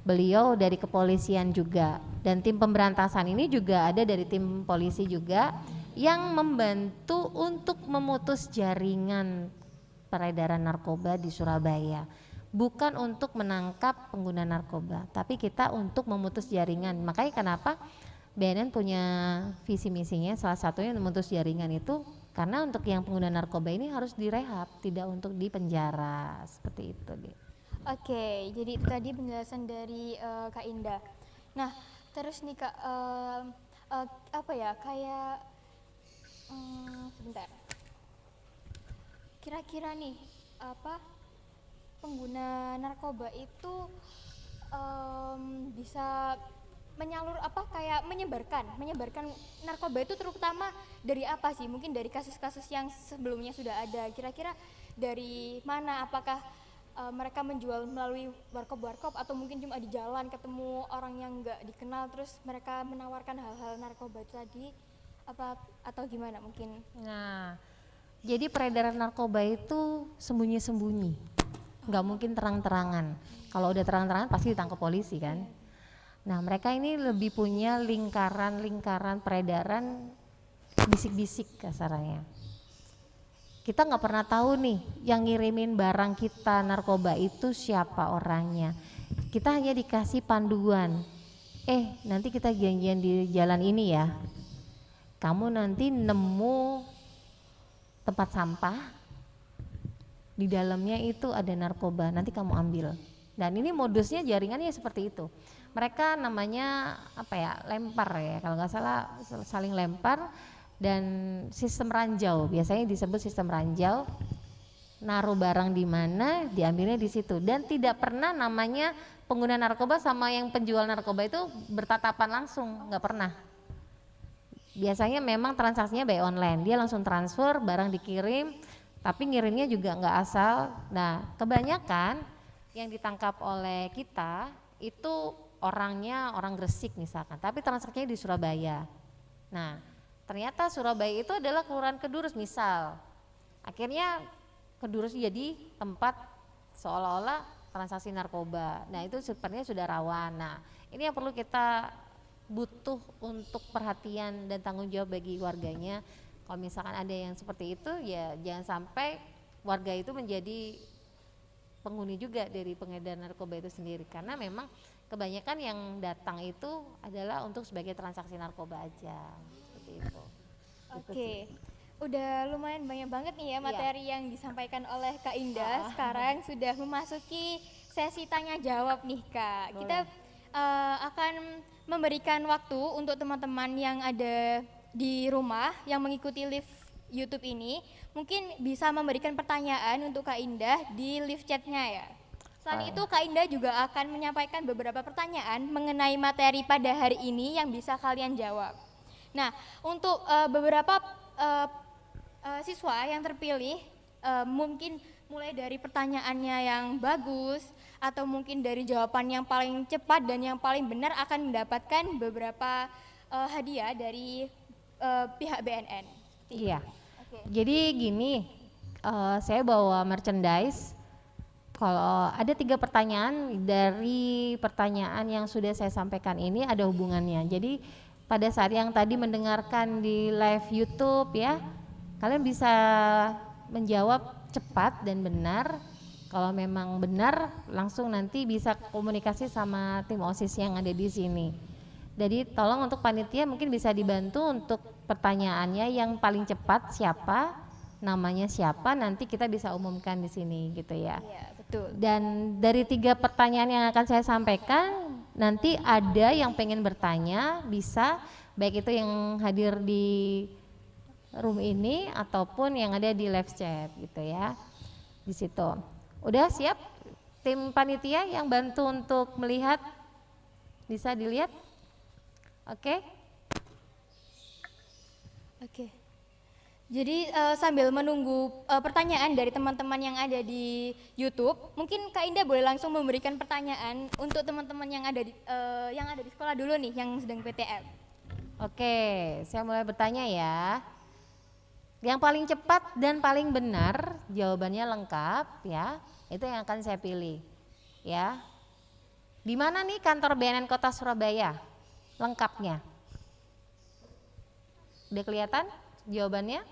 Beliau dari kepolisian juga. Dan tim pemberantasan ini juga ada dari tim polisi juga yang membantu untuk memutus jaringan peredaran narkoba di Surabaya. Bukan untuk menangkap pengguna narkoba, tapi kita untuk memutus jaringan. Makanya kenapa BNN punya visi misinya salah satunya memutus jaringan itu karena untuk yang pengguna narkoba ini harus direhab, tidak untuk dipenjara, seperti itu deh. Oke, jadi itu tadi penjelasan dari Kak Indah. Nah, terus nih Kak, apa ya, kayak sebentar. Kira-kira nih, apa pengguna narkoba itu bisa kayak menyebarkan narkoba itu terutama dari apa sih? Mungkin dari kasus-kasus yang sebelumnya sudah ada. Kira-kira dari mana? Apakah mereka menjual melalui warkop atau mungkin cuma di jalan ketemu orang yang nggak dikenal terus mereka menawarkan hal-hal narkoba tadi apa atau gimana mungkin? Nah, jadi peredaran narkoba itu sembunyi-sembunyi, nggak mungkin terang-terangan. Kalau udah terang-terangan pasti ditangkap polisi kan. Nah, mereka ini lebih punya lingkaran peredaran bisik-bisik kasarnya. Kita nggak pernah tahu nih yang ngirimin barang kita narkoba itu siapa orangnya. Kita hanya dikasih panduan. Nanti kita janjian di jalan ini ya. Kamu nanti nemu tempat sampah, di dalamnya itu ada narkoba, nanti kamu ambil. Dan ini modusnya jaringannya seperti itu. Mereka namanya apa ya, lempar ya, kalau nggak salah saling lempar dan sistem ranjau, biasanya disebut sistem ranjau. Naruh barang di mana, diambilnya di situ. Dan tidak pernah namanya pengguna narkoba sama yang penjual narkoba itu bertatapan langsung, nggak pernah. Biasanya memang transaksinya by online, dia langsung transfer, barang dikirim, tapi ngirimnya juga nggak asal. Nah, kebanyakan yang ditangkap oleh kita itu orangnya orang Gresik misalkan, tapi transaksinya di Surabaya. Nah, ternyata Surabaya itu adalah kelurahan Kedurus misal. Akhirnya Kedurus jadi tempat seolah-olah transaksi narkoba. Nah, itu sebenarnya sudah rawan. Nah, ini yang perlu kita butuh untuk perhatian dan tanggung jawab bagi warganya. Kalau misalkan ada yang seperti itu, ya jangan sampai warga itu menjadi penghuni juga dari pengedar narkoba itu sendiri, karena memang kebanyakan yang datang itu adalah untuk sebagai transaksi narkoba aja, seperti itu. Oke, udah lumayan banyak banget nih ya materi yang disampaikan oleh Kak Indah. Sekarang sudah memasuki sesi tanya jawab nih Kak. Boleh. Kita akan memberikan waktu untuk teman-teman yang ada di rumah yang mengikuti live YouTube ini, mungkin bisa memberikan pertanyaan untuk Kak Indah di live chatnya ya. Selain itu Kak Indah juga akan menyampaikan beberapa pertanyaan mengenai materi pada hari ini yang bisa kalian jawab. Nah, untuk beberapa siswa yang terpilih, mungkin mulai dari pertanyaannya yang bagus atau mungkin dari jawaban yang paling cepat dan yang paling benar akan mendapatkan beberapa hadiah dari pihak BNN. Iya. Oke. Jadi gini, saya bawa merchandise. Kalau ada 3 pertanyaan dari pertanyaan yang sudah saya sampaikan ini ada hubungannya. Jadi pada saat yang tadi mendengarkan di live YouTube ya, kalian bisa menjawab cepat dan benar. Kalau memang benar, langsung nanti bisa komunikasi sama tim OSIS yang ada di sini. Jadi tolong untuk panitia mungkin bisa dibantu untuk pertanyaannya yang paling cepat siapa, namanya siapa, nanti kita bisa umumkan di sini gitu ya. Iya, betul. Dan dari 3 pertanyaan yang akan saya sampaikan, nanti ada yang pengen bertanya bisa, baik itu yang hadir di room ini ataupun yang ada di live chat gitu ya. Di situ. Udah siap? Tim panitia yang bantu untuk melihat bisa dilihat? Oke. Oke. Jadi sambil menunggu pertanyaan dari teman-teman yang ada di YouTube, mungkin Kak Indah boleh langsung memberikan pertanyaan untuk teman-teman yang ada di sekolah dulu nih, yang sedang PTM. Oke, saya mulai bertanya ya. Yang paling cepat dan paling benar jawabannya lengkap ya, itu yang akan saya pilih ya. Di mana nih kantor BNN Kota Surabaya? Lengkapnya. Udah kelihatan jawabannya?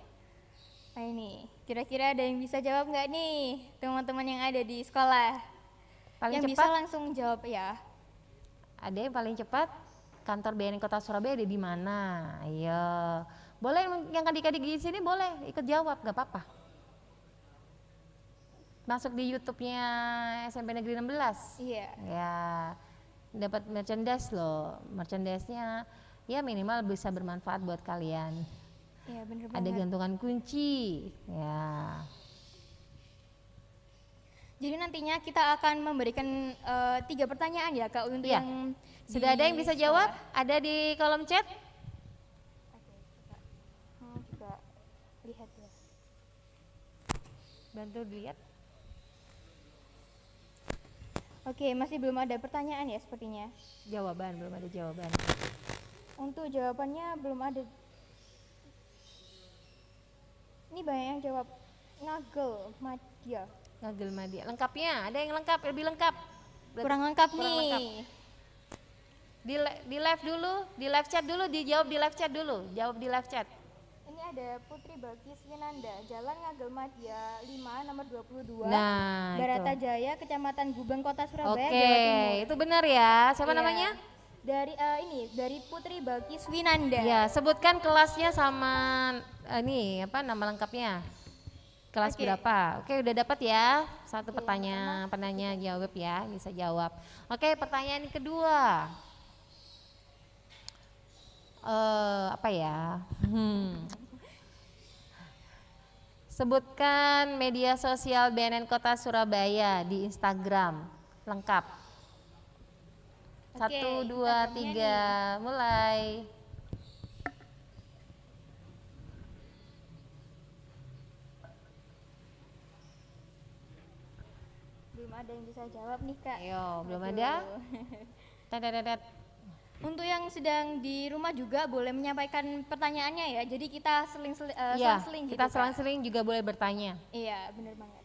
Nah ini, kira-kira ada yang bisa jawab nggak nih teman-teman yang ada di sekolah? Paling yang cepat? bisa langsung jawab ya. Ada yang paling cepat? Kantor BNN Kota Surabaya ada di mana? Ayo. Boleh yang adik-adik di sini boleh ikut jawab, gak apa-apa. Masuk di YouTube-nya SMP Negeri 16. Iya. Ya. Dapat merchandise loh. Merchandise-nya ya minimal bisa bermanfaat buat kalian. Iya bener Ada banget. gantungan kunci. Ya. Jadi nantinya kita akan memberikan 3 pertanyaan ya Kak untuk Iya. yang Sudah ada yang bisa sekolah. jawab? Ada di kolom chat? Oke, coba. Juga lihat ya. Bantu dilihat. Oke, masih belum ada pertanyaan ya sepertinya. Jawaban, belum ada jawaban. Untuk jawabannya belum ada. Ini banyak yang jawab ngagel, madya. Ngagel Madia. Lengkapnya, ada yang lengkap, lebih lengkap. Kurang lengkap Kurang nih. lengkap. Di live dulu, di live chat dulu, dijawab di live chat dulu. Jawab di live chat. Ini ada Putri Balkis Winanda, Jalan Ngagel Madya 5 nomor 22. Nah, Baratajaya, Kecamatan Gubeng, Kota Surabaya, Oke, Jawa Timur. itu benar ya. Siapa Iya. namanya? Dari Putri Balkis Winanda. Ya, sebutkan kelasnya sama nama lengkapnya. Kelas Oke. berapa? Oke, udah dapat ya. Satu Oke, pertanyaan, penanya jawab ya, bisa jawab. Oke, pertanyaan yang kedua. Apa ya? Sebutkan media sosial BNN Kota Surabaya di Instagram lengkap. Oke, 1, 2, Instagramnya 3, mulai. Belum ada yang bisa jawab nih Kak. Ayo, belum Aduh. ada? Tetetetet. Untuk yang sedang di rumah juga boleh menyampaikan pertanyaannya ya. Jadi kita Iya, seling-seling kita gitu, Kak. selang-seling juga boleh bertanya. Iya, bener banget.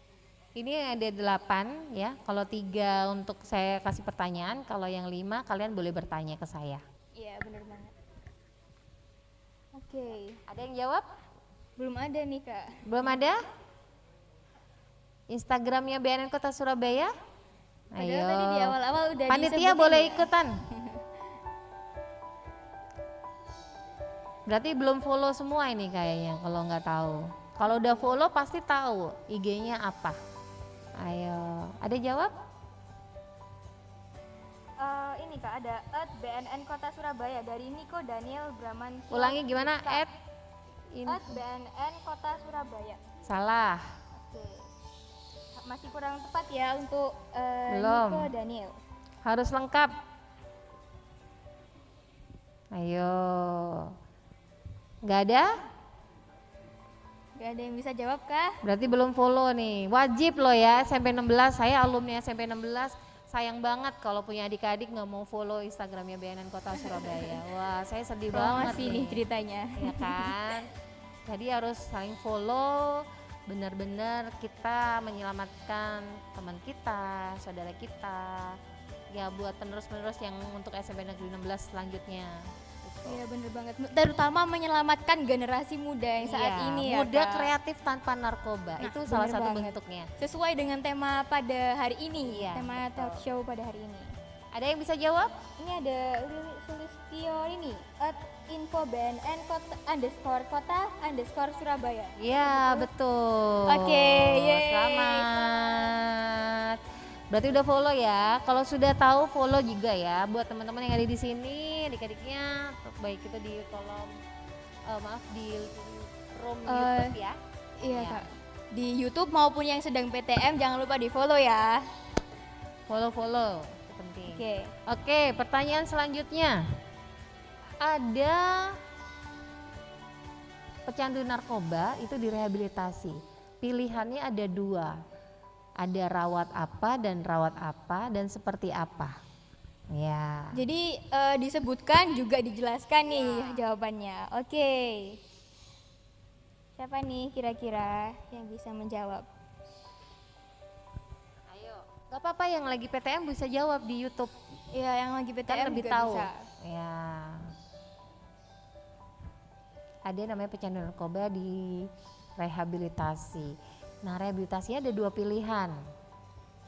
Ini ada 8 ya. Kalau 3 untuk saya kasih pertanyaan, kalau yang 5 kalian boleh bertanya ke saya. Iya, bener banget. Oke, Ada yang jawab? belum ada nih Kak. Belum ada? Instagramnya BNN Kota Surabaya? Padahal tadi di awal-awal udah Panitia disebutin boleh ya. ikutan. Berarti belum follow semua ini kayaknya kalau nggak tahu. Kalau udah follow pasti tahu IG-nya apa. Ayo, ada jawab? Ini Kak, ada @BNN Kota Surabaya dari Niko Daniel Bramantio. Ulangi gimana? Kak. In- @BNN Kota Surabaya. Salah. Oke. Masih kurang tepat ya untuk Belum. Niko Daniel. Harus lengkap. Ayo. Nggak ada? Gak ada yang bisa jawab kah? Berarti belum follow nih. Wajib loh ya SMP 16. Saya alumni SMP 16. Sayang banget kalau punya adik-adik nggak mau follow Instagramnya BNN Kota Surabaya. Wah, saya sedih banget Promosi nih ceritanya. ya kan. Jadi harus saling follow. Benar-benar kita menyelamatkan teman kita, saudara kita. Ya buat penerus-penerus yang untuk SMP Negeri 16 selanjutnya. Iya bener banget. Terutama menyelamatkan generasi muda yang saat Iya, ini ya. muda Kak. kreatif tanpa narkoba. Nah, Itu salah bener satu banget. bentuknya. Sesuai dengan tema pada hari ini, Iya, tema betul. talk show pada hari ini. Ada yang bisa jawab? Ini ada Sulistio ini @info BNN kota Surabaya. Iya betul. Oke, yeay. Selamat. Berarti udah follow ya. Kalau sudah tahu follow juga ya buat teman-teman yang ada di sini, adik-adiknya, baik itu di kolom di room YouTube ya. Iya Ya. Kak. Di YouTube maupun yang sedang PTM jangan lupa di follow ya. Follow itu penting. Oke. Oke, pertanyaan selanjutnya. Ada pecandu narkoba itu direhabilitasi. Pilihannya ada 2. Ada rawat apa dan seperti apa. Ya. Jadi disebutkan juga dijelaskan nih jawabannya. Oke. Siapa nih kira-kira yang bisa menjawab? Ayo. Gak apa-apa yang lagi PTM bisa jawab di YouTube. Iya, yang lagi PTM Kan lebih juga tahu. bisa. Ya. Ada namanya pecandu narkoba di rehabilitasi. Nah, rehabilitasinya ada 2 pilihan.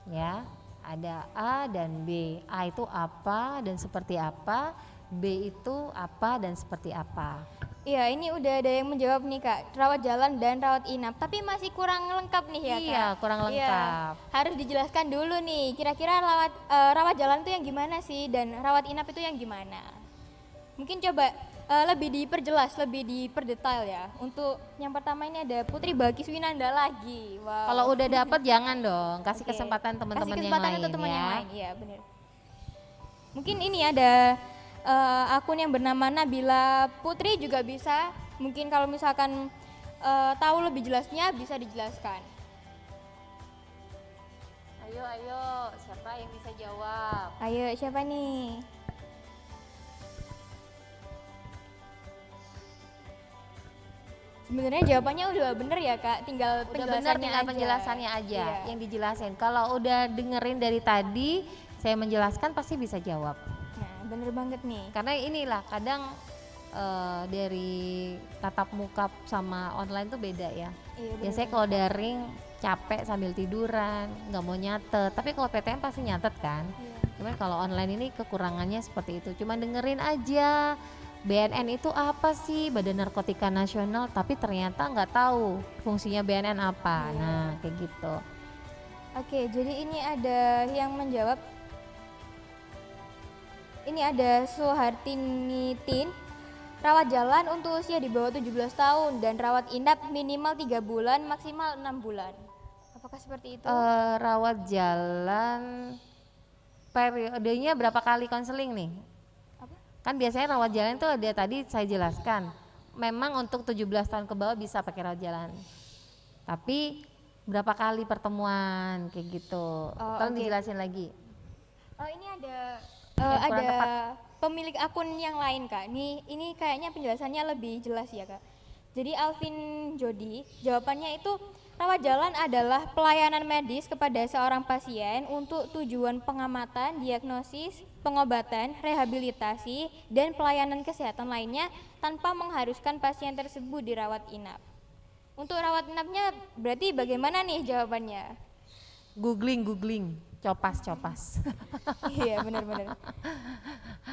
Ya. Ada A dan B. A itu apa dan seperti apa? B itu apa dan seperti apa? Iya, ini udah ada yang menjawab nih Kak, rawat jalan dan rawat inap. Tapi masih kurang lengkap nih ya Kak. Iya, kurang lengkap. Iya, harus dijelaskan dulu nih, kira-kira rawat jalan itu yang gimana sih dan rawat inap itu yang gimana? Mungkin coba lebih diperjelas, lebih diperdetail ya. Untuk yang pertama ini ada Putri Bagiswinanda lagi. Wow. Kalau udah dapat jangan dong, kasih Oke. kesempatan teman-teman Kasih yang kesempatan lain untuk teman ya. yang lain, iya benar. Mungkin ini ada akun yang bernama Nabila Putri juga bisa. Mungkin kalau misalkan tahu lebih jelasnya bisa dijelaskan. Ayo, siapa yang bisa jawab? Ayo, siapa nih? Sebenarnya jawabannya udah bener ya Kak, tinggal Udah benar tinggal aja. penjelasannya aja Iya. yang dijelasin. Kalau udah dengerin dari tadi saya menjelaskan pasti bisa jawab. Nah, bener banget nih. Karena inilah kadang dari tatap muka sama online tuh beda ya. Iya, bener Biasanya kalau daring capek sambil tiduran, nggak mau nyatet. Tapi kalau PTM pasti nyatet kan. Iya. Cuman kalau online ini kekurangannya seperti itu. Cuman dengerin aja. BNN itu apa sih? Badan Narkotika Nasional, tapi ternyata nggak tahu fungsinya BNN apa. Iya. Nah, kayak gitu. Oke, jadi ini ada yang menjawab. Ini ada Suhartinitin. Rawat jalan untuk usia di bawah 17 tahun dan rawat inap minimal 3 bulan, maksimal 6 bulan. Apakah seperti itu? Rawat jalan periodenya berapa kali konseling nih? Apa? Kan biasanya rawat jalan itu ada tadi saya jelaskan. Memang untuk 17 tahun ke bawah bisa pakai rawat jalan. Tapi berapa kali pertemuan kayak gitu. Oh, Tolong oke. dijelasin lagi. Oh, ini ada Yang kurang ada tepat. pemilik akun yang lain Kak. Ini kayaknya penjelasannya lebih jelas ya Kak. Jadi Alvin Jody jawabannya itu rawat jalan adalah pelayanan medis kepada seorang pasien untuk tujuan pengamatan, diagnosis, pengobatan, rehabilitasi, dan pelayanan kesehatan lainnya tanpa mengharuskan pasien tersebut dirawat inap. Untuk rawat inapnya berarti bagaimana nih jawabannya? Googling, copas. Iya benar-benar.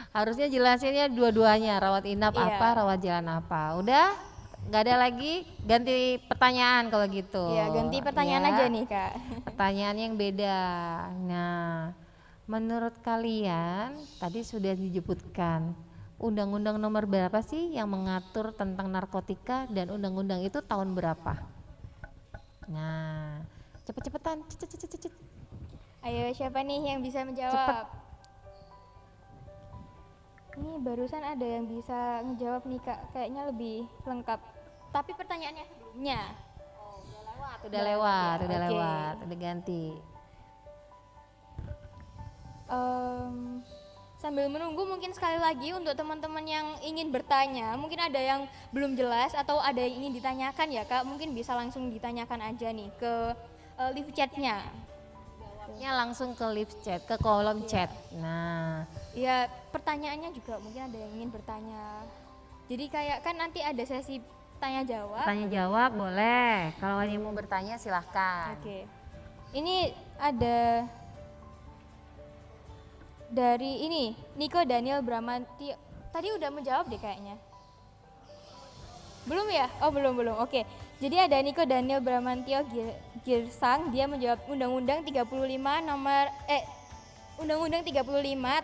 Harusnya jelasinnya dua-duanya, rawat inap Iya. apa, rawat jalan apa. Udah? Nggak ada lagi? Ganti pertanyaan kalau gitu. Iya ganti pertanyaan Ya. aja nih Kak. Pertanyaan yang beda. Nah, menurut kalian tadi sudah disebutkan undang-undang nomor berapa sih yang mengatur tentang narkotika dan undang-undang itu tahun berapa? Nah, cepet-cepetan. Cet. Ayo siapa nih yang bisa menjawab? Cepet. Ini barusan ada yang bisa ngejawab nih Kak, kayaknya lebih lengkap. Tapi pertanyaannya sebelumnya. Udah lewat, Oke. udah ganti. Sambil menunggu mungkin sekali lagi untuk teman-teman yang ingin bertanya, mungkin ada yang belum jelas atau ada yang ingin ditanyakan ya Kak, mungkin bisa langsung ditanyakan aja nih ke live chatnya. Nya langsung ke live chat, ke kolom chat. Nah, Ya pertanyaannya juga mungkin ada yang ingin bertanya. Jadi kayak kan nanti ada sesi tanya jawab. tanya jawab boleh. Kalau ada yang mau bertanya silahkan. Oke. Ini ada dari ini Niko Daniel Bramantio. Tadi udah menjawab deh kayaknya. Belum ya? Oh belum. Oke. Jadi ada Niko Daniel Bramantio Girsang, dia menjawab Undang-Undang 35 Undang-Undang 35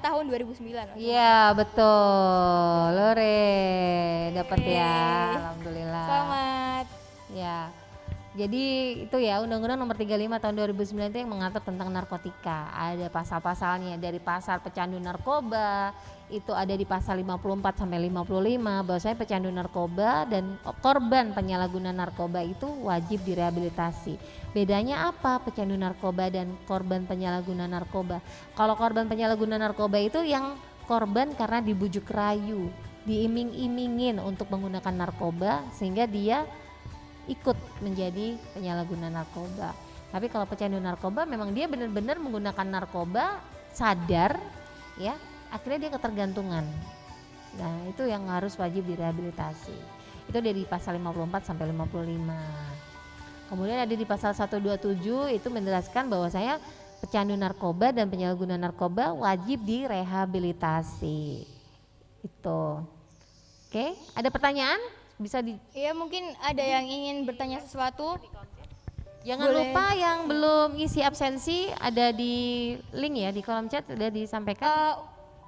tahun 2009. Iya betul, Lore dapat ya, Yeay. alhamdulillah. Selamat. Ya, jadi itu ya Undang-Undang Nomor 35 tahun 2009 itu yang mengatur tentang narkotika. Ada pasal-pasalnya dari pasal pecandu narkoba, itu ada di pasal 54 sampai 55 bahwasanya pecandu narkoba dan korban penyalahguna narkoba itu wajib direhabilitasi. Bedanya apa pecandu narkoba dan korban penyalahguna narkoba? Kalau korban penyalahguna narkoba itu yang korban karena dibujuk rayu, diiming-imingin untuk menggunakan narkoba sehingga dia ikut menjadi penyalahguna narkoba. Tapi kalau pecandu narkoba memang dia benar-benar menggunakan narkoba sadar ya, akhirnya dia ketergantungan. Nah, itu yang harus wajib direhabilitasi. Itu dari pasal 54 sampai 55. Kemudian ada di pasal 127 itu menjelaskan bahwa saya pecandu narkoba dan penyalahguna narkoba wajib direhabilitasi. Itu. Oke, ada pertanyaan? Bisa di Ya mungkin ada yang ingin bertanya sesuatu. Jangan Boleh. lupa yang belum ngisi absensi ada di link ya di kolom chat udah disampaikan.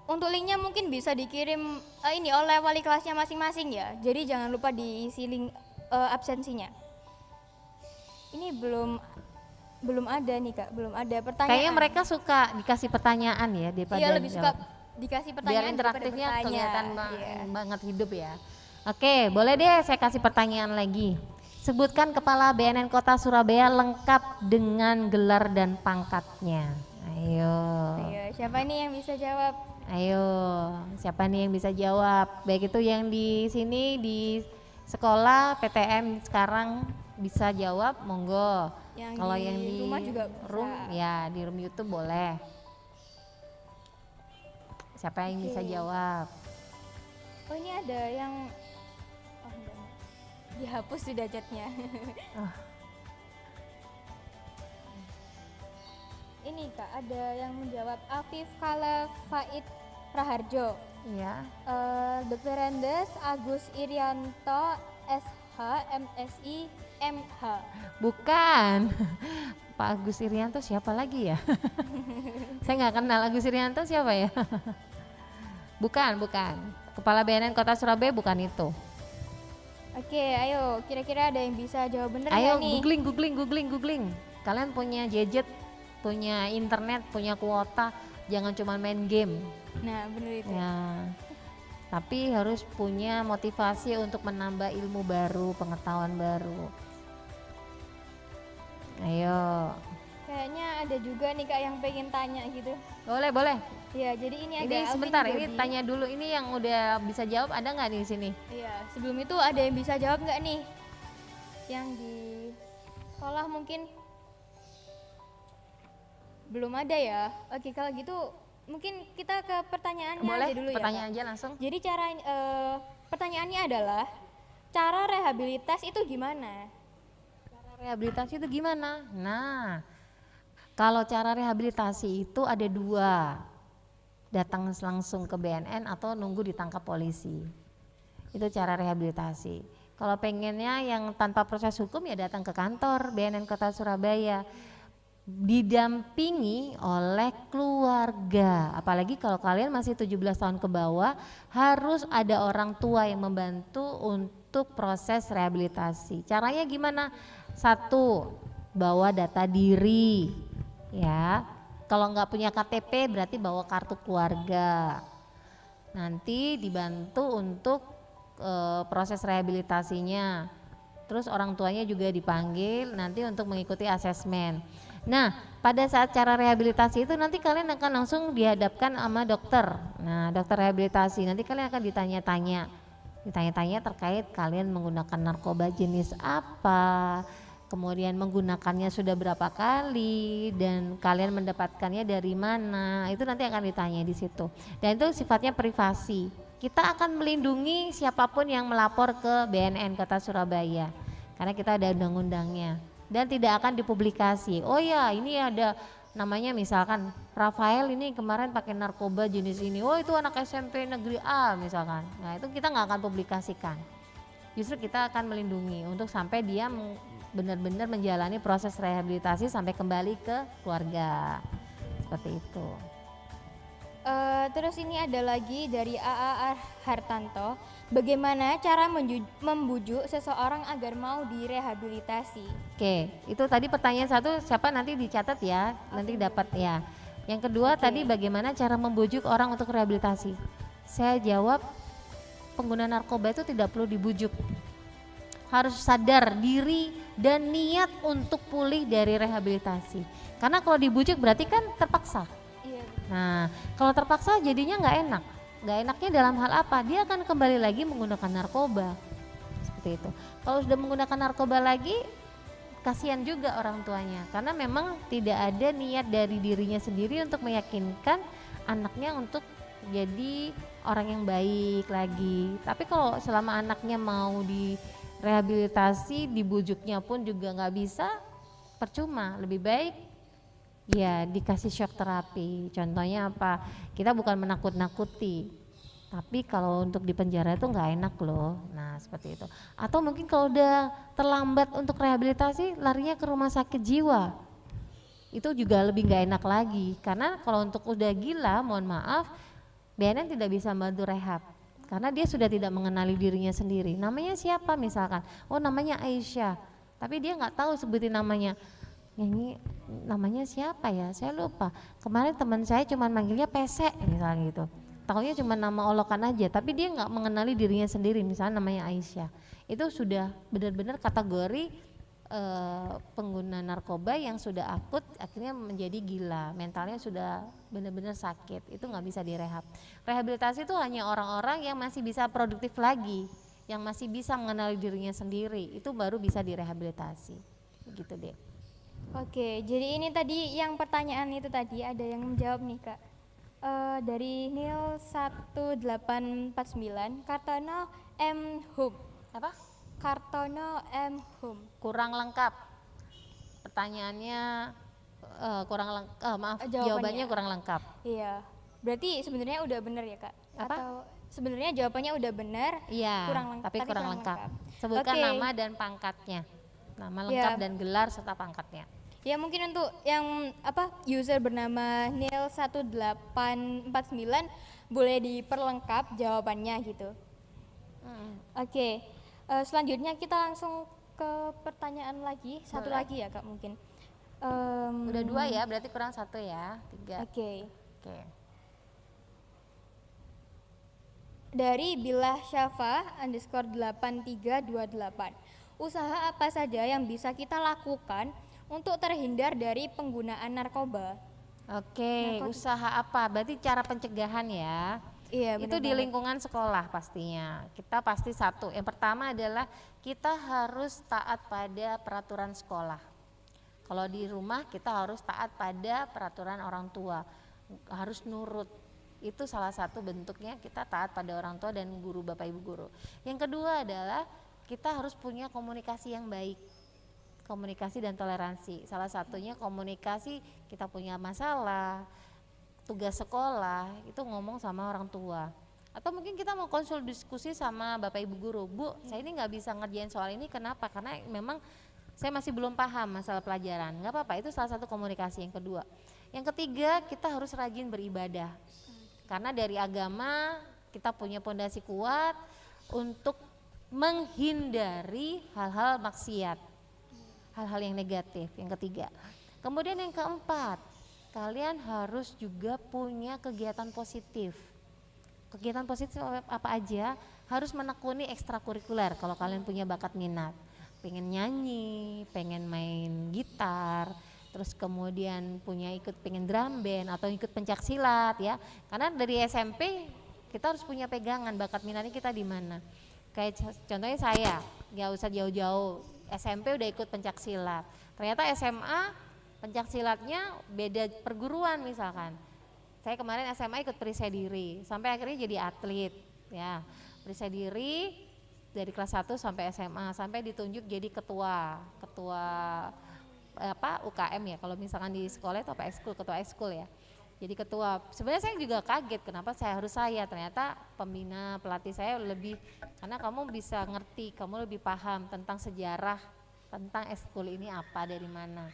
Untuk linknya mungkin bisa dikirim ini oleh wali kelasnya masing-masing ya. Jadi jangan lupa diisi link absensinya. Ini belum ada nih Kak, belum ada pertanyaan. Kayaknya mereka suka dikasih pertanyaan ya daripada Iya lebih suka jawab. dikasih Biar pertanyaan daripada interaktifnya bertanya. kelihatan Iya. banget hidup ya. Oke, boleh deh saya kasih pertanyaan lagi. Sebutkan kepala BNN Kota Surabaya lengkap dengan gelar dan pangkatnya. Ayo. Iya, siapa nih yang bisa jawab? Ayo, siapa nih yang bisa jawab? Baik itu yang di sini di sekolah PTM sekarang bisa jawab, monggo. Yang Kalau di yang di rumah juga bisa. room ya di room YouTube boleh. Siapa yang bisa Oke. jawab? Oh ini ada yang enggak. Dihapus sudah chatnya. Oh. Ini Kak ada yang menjawab Afif Kala Faid Raharjo. Iya. Dr. Rendes Agus Irianto SH MSI MH. Bukan. Pak Agus Irianto siapa lagi ya? Saya nggak kenal Agus Irianto siapa ya? Bukan. Kepala BNN Kota Surabaya bukan itu. Oke, ayo kira-kira ada yang bisa jawab bener Ayo nggak nih? googling. Kalian punya gadget, punya internet, punya kuota, jangan cuma main game. Nah bener itu. Ya. Tapi harus punya motivasi untuk menambah ilmu baru, pengetahuan baru. Ayo. Kayaknya ada juga nih Kak yang pengen tanya gitu. Boleh. Ya jadi ini ada Ini Alvin sebentar, ini Jody. tanya dulu ini yang udah bisa jawab ada nggak di sini? Iya, sebelum itu ada yang bisa jawab nggak nih? Yang di sekolah mungkin belum ada ya. Oke, kalau gitu mungkin kita ke pertanyaannya Boleh? aja dulu Pertanyaan ya. Kak. aja langsung. Jadi pertanyaannya adalah cara rehabilitas itu gimana? Cara rehabilitasi itu gimana? Nah, kalau cara rehabilitasi itu ada dua, datang langsung ke BNN atau nunggu ditangkap polisi. Itu cara rehabilitasi. Kalau pengennya yang tanpa proses hukum ya datang ke kantor BNN Kota Surabaya, didampingi oleh keluarga. Apalagi kalau kalian masih 17 tahun ke bawah, harus ada orang tua yang membantu untuk proses rehabilitasi. Caranya gimana? Satu, bawa data diri ya. Kalau nggak punya KTP berarti bawa kartu keluarga. Nanti dibantu untuk proses rehabilitasinya. Terus orang tuanya juga dipanggil nanti untuk mengikuti asesmen. Nah, pada saat cara rehabilitasi itu nanti kalian akan langsung dihadapkan sama dokter. Nah, dokter rehabilitasi nanti kalian akan ditanya-tanya terkait kalian menggunakan narkoba jenis apa, kemudian menggunakannya sudah berapa kali dan kalian mendapatkannya dari mana. Itu nanti akan ditanya di situ. Dan itu sifatnya privasi. Kita akan melindungi siapapun yang melapor ke BNN Kota Surabaya karena kita ada undang-undangnya dan tidak akan dipublikasi. Oh ya, ini ada namanya misalkan Rafael ini kemarin pakai narkoba jenis ini. Oh itu anak SMP negeri A misalkan. Nah itu kita nggak akan publikasikan. Justru kita akan melindungi untuk sampai dia benar-benar menjalani proses rehabilitasi sampai kembali ke keluarga. Seperti itu. Terus ini ada lagi dari AA Hartanto, bagaimana cara membujuk seseorang agar mau direhabilitasi? Oke, itu tadi pertanyaan satu, siapa nanti dicatat ya, nanti dapat ya. Yang kedua tadi bagaimana cara membujuk orang untuk rehabilitasi. Saya jawab, pengguna narkoba itu tidak perlu dibujuk. Harus sadar diri dan niat untuk pulih dari rehabilitasi. Karena kalau dibujuk berarti kan terpaksa. Iya. Nah, kalau terpaksa jadinya nggak enak. Nggak enaknya dalam hal apa? Dia akan kembali lagi menggunakan narkoba. Seperti itu. Kalau sudah menggunakan narkoba lagi, kasihan juga orang tuanya. Karena memang tidak ada niat dari dirinya sendiri untuk meyakinkan anaknya untuk jadi orang yang baik lagi. Tapi kalau selama anaknya mau direhabilitasi, dibujuknya pun juga nggak bisa, percuma. Lebih baik ya dikasih shock terapi. Contohnya apa? Kita bukan menakut-nakuti, tapi kalau untuk di penjara itu nggak enak loh. Nah seperti itu. Atau mungkin kalau udah terlambat untuk rehabilitasi, larinya ke rumah sakit jiwa. Itu juga lebih nggak enak lagi. Karena kalau untuk udah gila, mohon maaf, BNN tidak bisa membantu rehab. Karena dia sudah tidak mengenali dirinya sendiri. Namanya siapa misalkan? Oh namanya Aisyah. Tapi dia nggak tahu sebutin namanya. Ini namanya siapa ya? Saya lupa. Kemarin teman saya cuma manggilnya Pesek misalnya gitu. Taunya cuma nama olokan aja, tapi dia nggak mengenali dirinya sendiri. Misalnya namanya Aisyah. Itu sudah benar-benar kategori pengguna narkoba yang sudah akut akhirnya menjadi gila, mentalnya sudah benar-benar sakit. Itu nggak bisa direhab. Rehabilitasi itu hanya orang-orang yang masih bisa produktif lagi, yang masih bisa mengenali dirinya sendiri, itu baru bisa direhabilitasi. Begitu deh. Oke, jadi ini tadi yang pertanyaan itu tadi ada yang menjawab nih Kak. Dari Nil 1849, Kartono M. Hum. Apa? Kartono M. Hum. Kurang lengkap. Pertanyaannya kurang lengkap. Maaf, Jawabannya. jawabannya kurang lengkap. Iya. Berarti sebenarnya udah benar ya Kak? Apa? Atau sebenarnya jawabannya udah benar? Iya, tapi kurang lengkap. Sebutkan Oke. nama dan pangkatnya. Nama lengkap dan gelar serta pangkatnya. Ya mungkin untuk yang user bernama Nil 1849 boleh diperlengkap jawabannya gitu. Oke. Selanjutnya kita langsung ke pertanyaan lagi, satu Boleh. lagi ya Kak mungkin. Udah 2 ya, berarti kurang 1 ya, 3. Oke. Oke. Dari Billah Syafa _8328. Usaha apa saja yang bisa kita lakukan untuk terhindar dari penggunaan narkoba? Oke, usaha apa? Berarti cara pencegahan ya. Iya, Itu di lingkungan sekolah pastinya. Kita pasti satu. Yang pertama adalah kita harus taat pada peraturan sekolah. Kalau di rumah kita harus taat pada peraturan orang tua. Harus nurut. Itu salah satu bentuknya kita taat pada orang tua dan guru, Bapak Ibu guru. Yang kedua adalah kita harus punya komunikasi yang baik. Komunikasi dan toleransi. Salah satunya komunikasi, kita punya masalah, tugas sekolah, itu ngomong sama orang tua. Atau mungkin kita mau konsul diskusi sama Bapak Ibu guru. Bu, saya ini nggak bisa ngerjain soal ini, kenapa? Karena memang saya masih belum paham masalah pelajaran. Nggak apa-apa, itu salah satu komunikasi yang kedua. Yang ketiga, kita harus rajin beribadah. Karena dari agama kita punya pondasi kuat untuk menghindari hal-hal maksiat, hal-hal yang negatif. Yang ketiga. Kemudian yang keempat, kalian harus juga punya kegiatan positif. Kegiatan positif apa aja? Harus menekuni ekstrakurikuler kalau kalian punya bakat minat. Pengen nyanyi, pengen main gitar, terus kemudian pengen drum band atau ikut pencak silat ya. Karena dari SMP kita harus punya pegangan bakat minatnya kita di mana. Kayak contohnya saya, nggak usah jauh-jauh, SMP udah ikut pencak silat. Ternyata SMA pencak silatnya beda perguruan misalkan. Saya kemarin SMA ikut perisai diri, sampai akhirnya jadi atlet ya. Perisai diri dari kelas 1 sampai SMA, sampai ditunjuk jadi ketua UKM ya. Kalau misalkan di sekolah itu ketua ekskul ya. Jadi ketua. Sebenarnya saya juga kaget kenapa ternyata pembina pelatih saya lebih, karena kamu bisa ngerti, kamu lebih paham tentang sejarah tentang ekskul ini apa, dari mana.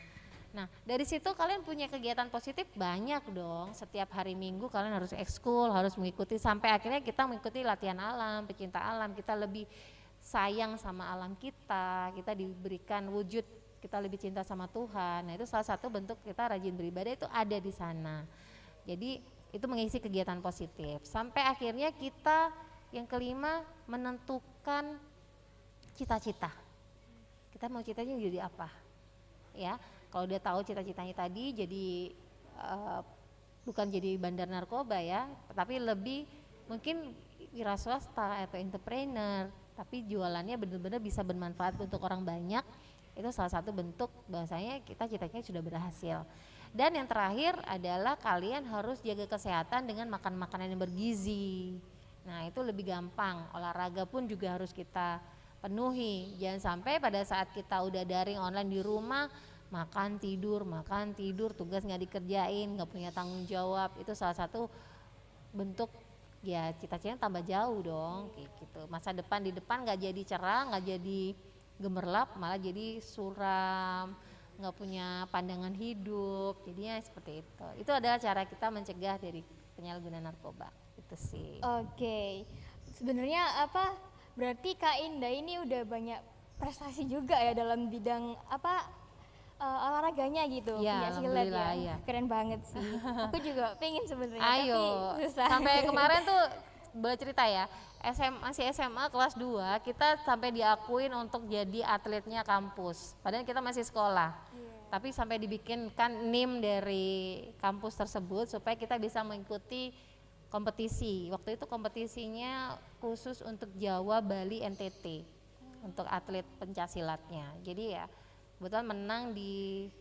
Nah, dari situ kalian punya kegiatan positif banyak dong. Setiap hari Minggu kalian harus ekskul, harus mengikuti, sampai akhirnya kita mengikuti latihan alam, pecinta alam, kita lebih sayang sama alam kita diberikan wujud, kita lebih cinta sama Tuhan. Nah, itu salah satu bentuk kita rajin beribadah, itu ada di sana. Jadi itu mengisi kegiatan positif. Sampai akhirnya kita yang kelima menentukan cita-cita. Kita mau citanya jadi apa? Ya, kalau udah tahu cita-citanya tadi, jadi bukan jadi bandar narkoba ya, tapi lebih mungkin wira swasta atau entrepreneur, tapi jualannya benar-benar bisa bermanfaat untuk orang banyak. Itu salah satu bentuk bahwasanya kita cita-citanya sudah berhasil. Dan yang terakhir adalah kalian harus jaga kesehatan dengan makan makanan yang bergizi. Nah, itu lebih gampang. Olahraga pun juga harus kita penuhi. Jangan sampai pada saat kita udah daring online di rumah, makan tidur, tugas nggak dikerjain, nggak punya tanggung jawab. Itu salah satu bentuk ya cita-citanya tambah jauh dong, kayak gitu. Masa depan di depan nggak jadi cerah, nggak jadi gemerlap, malah jadi suram, nggak punya pandangan hidup. Jadinya seperti itu. Itu adalah cara kita mencegah dari penyalahgunaan narkoba. Itu sih. Oke. Sebenarnya berarti Kak Indah ini udah banyak prestasi juga ya dalam bidang olahraganya gitu, Ya, silat alhamdulillah, ya. ya. Keren banget sih. Aku juga pengen sebenarnya, Ayo, tapi susah. sampai kemarin tuh boleh cerita ya, masih SMA kelas 2 kita sampai diakuin untuk jadi atletnya kampus, padahal kita masih sekolah. Tapi sampai dibikinkan NIM dari kampus tersebut supaya kita bisa mengikuti kompetisi. Waktu itu kompetisinya khusus untuk Jawa, Bali, NTT untuk atlet pencaksilatnya. Jadi ya kebetulan menang di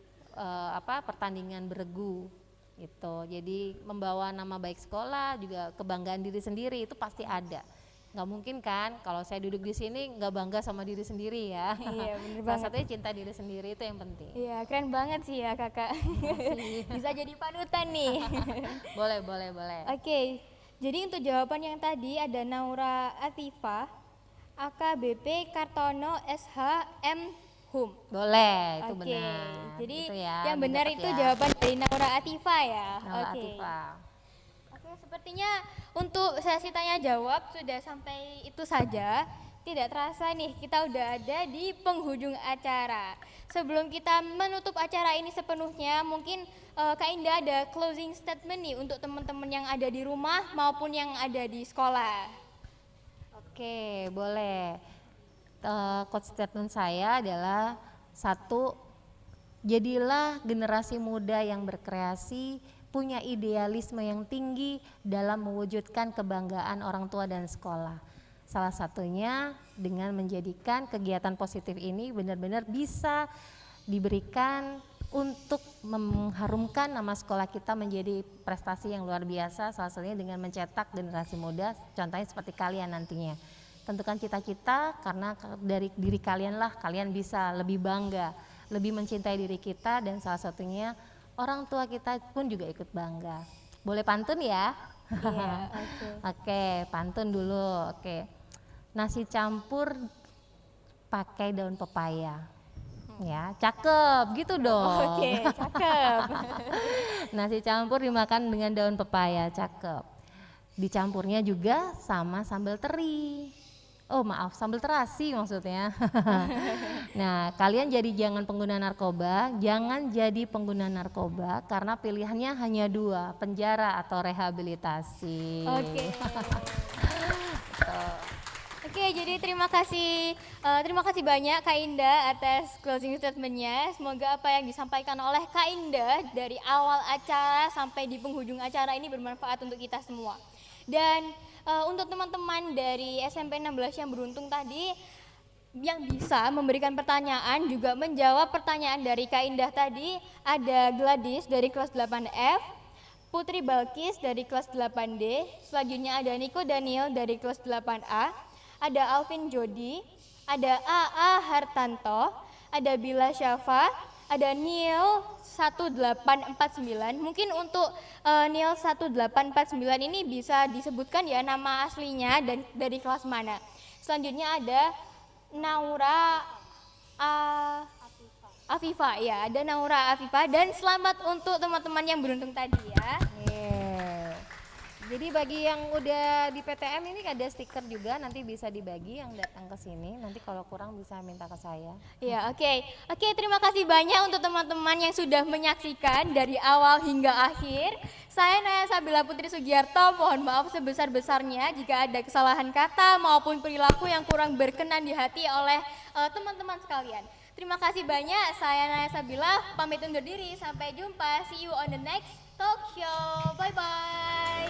pertandingan beregu gitu. Jadi membawa nama baik sekolah, juga kebanggaan diri sendiri itu pasti ada. Nggak mungkin kan kalau saya duduk di sini nggak bangga sama diri sendiri ya. Iya, bener Salah banget. satunya cinta diri sendiri, itu yang penting. Iya, keren banget sih ya Kakak. Bisa jadi panutan nih. Boleh. Oke, jadi untuk jawaban yang tadi ada Naura Atifa, AKBP Kartono SH M Hum. Boleh, itu Oke, benar. jadi Itu ya, yang benar dapat itu ya. jawaban dari Naura Atifa ya. Naura Oke. Atifa. Oke, sepertinya untuk sesi tanya jawab sudah sampai itu saja. Tidak terasa nih kita udah ada di penghujung acara. Sebelum kita menutup acara ini sepenuhnya, mungkin Kak Indah ada closing statement nih untuk teman-teman yang ada di rumah maupun yang ada di sekolah. Oke, boleh. Quote statement saya adalah 1, jadilah generasi muda yang berkreasi, punya idealisme yang tinggi dalam mewujudkan kebanggaan orang tua dan sekolah. Salah satunya dengan menjadikan kegiatan positif ini benar-benar bisa diberikan untuk mengharumkan nama sekolah kita menjadi prestasi yang luar biasa. Salah satunya dengan mencetak generasi muda, contohnya seperti kalian nantinya. Tentukan cita-cita, karena dari diri kalianlah kalian bisa lebih bangga, lebih mencintai diri kita, dan salah satunya orang tua kita pun juga ikut bangga. Boleh pantun ya? Iya, oke. Oke, pantun dulu. Oke. Nasi campur pakai daun pepaya. Ya, cakep gitu dong. Oke, cakep. Nasi campur dimakan dengan daun pepaya, cakep. Dicampurnya juga sama sambal teri. Oh maaf, sambal terasi maksudnya. Nah, kalian jangan pengguna narkoba, jangan jadi pengguna narkoba karena pilihannya hanya 2, penjara atau rehabilitasi. Oke. Oke, jadi terima kasih banyak Kak Indah atas closing statement-nya. Semoga apa yang disampaikan oleh Kak Indah dari awal acara sampai di penghujung acara ini bermanfaat untuk kita semua. Dan untuk teman-teman dari SMP 16 yang beruntung tadi, yang bisa memberikan pertanyaan juga menjawab pertanyaan dari Kak Indah tadi, ada Gladys dari kelas 8F, Putri Balkis dari kelas 8D, selanjutnya ada Niko Daniel dari kelas 8A, ada Alvin Jody, ada AA Hartanto, ada Bila Syafa, ada Neil 1849. Mungkin untuk Neil 1849 ini bisa disebutkan ya nama aslinya dan dari kelas mana. Selanjutnya ada Naura Afifa ya, ada Naura Afifa, dan selamat untuk teman-teman yang beruntung tadi ya. Jadi bagi yang udah di PTM ini ada stiker juga, nanti bisa dibagi yang datang ke sini. Nanti kalau kurang bisa minta ke saya. Ya, oke, terima kasih banyak untuk teman-teman yang sudah menyaksikan dari awal hingga akhir. Saya Naya Sabila Putri Sugiarto, mohon maaf sebesar-besarnya jika ada kesalahan kata maupun perilaku yang kurang berkenan di hati oleh teman-teman sekalian. Terima kasih banyak, saya Naya Sabila, pamit undur diri, sampai jumpa, see you on the next talk show, bye-bye.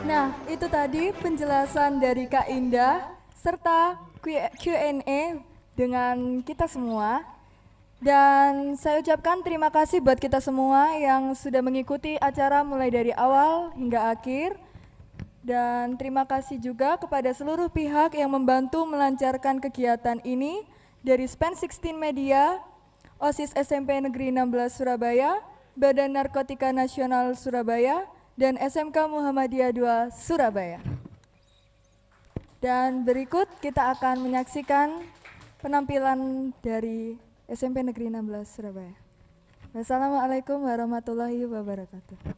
Nah, itu tadi penjelasan dari Kak Indah serta Q&A dengan kita semua. Dan saya ucapkan terima kasih buat kita semua yang sudah mengikuti acara mulai dari awal hingga akhir. Dan terima kasih juga kepada seluruh pihak yang membantu melancarkan kegiatan ini dari Span 16 Media, OSIS SMP Negeri 16 Surabaya, Badan Narkotika Nasional Surabaya, dan SMK Muhammadiyah II Surabaya. Dan berikut kita akan menyaksikan penampilan dari SMP Negeri 16 Surabaya. Wassalamualaikum warahmatullahi wabarakatuh.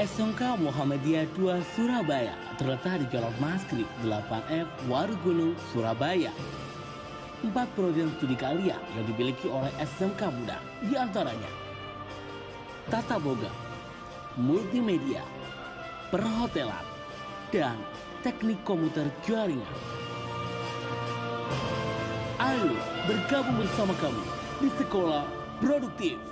SMK Muhammadiyah II Surabaya terletak di Jalan Maskrib 8F Warugunung, Surabaya. 4 program studi karya yang dimiliki oleh SMK Budak, di antaranya tata boga, multimedia, perhotelan, dan teknik komputer jaringan. Ayo bergabung bersama kami di Sekolah Produktif.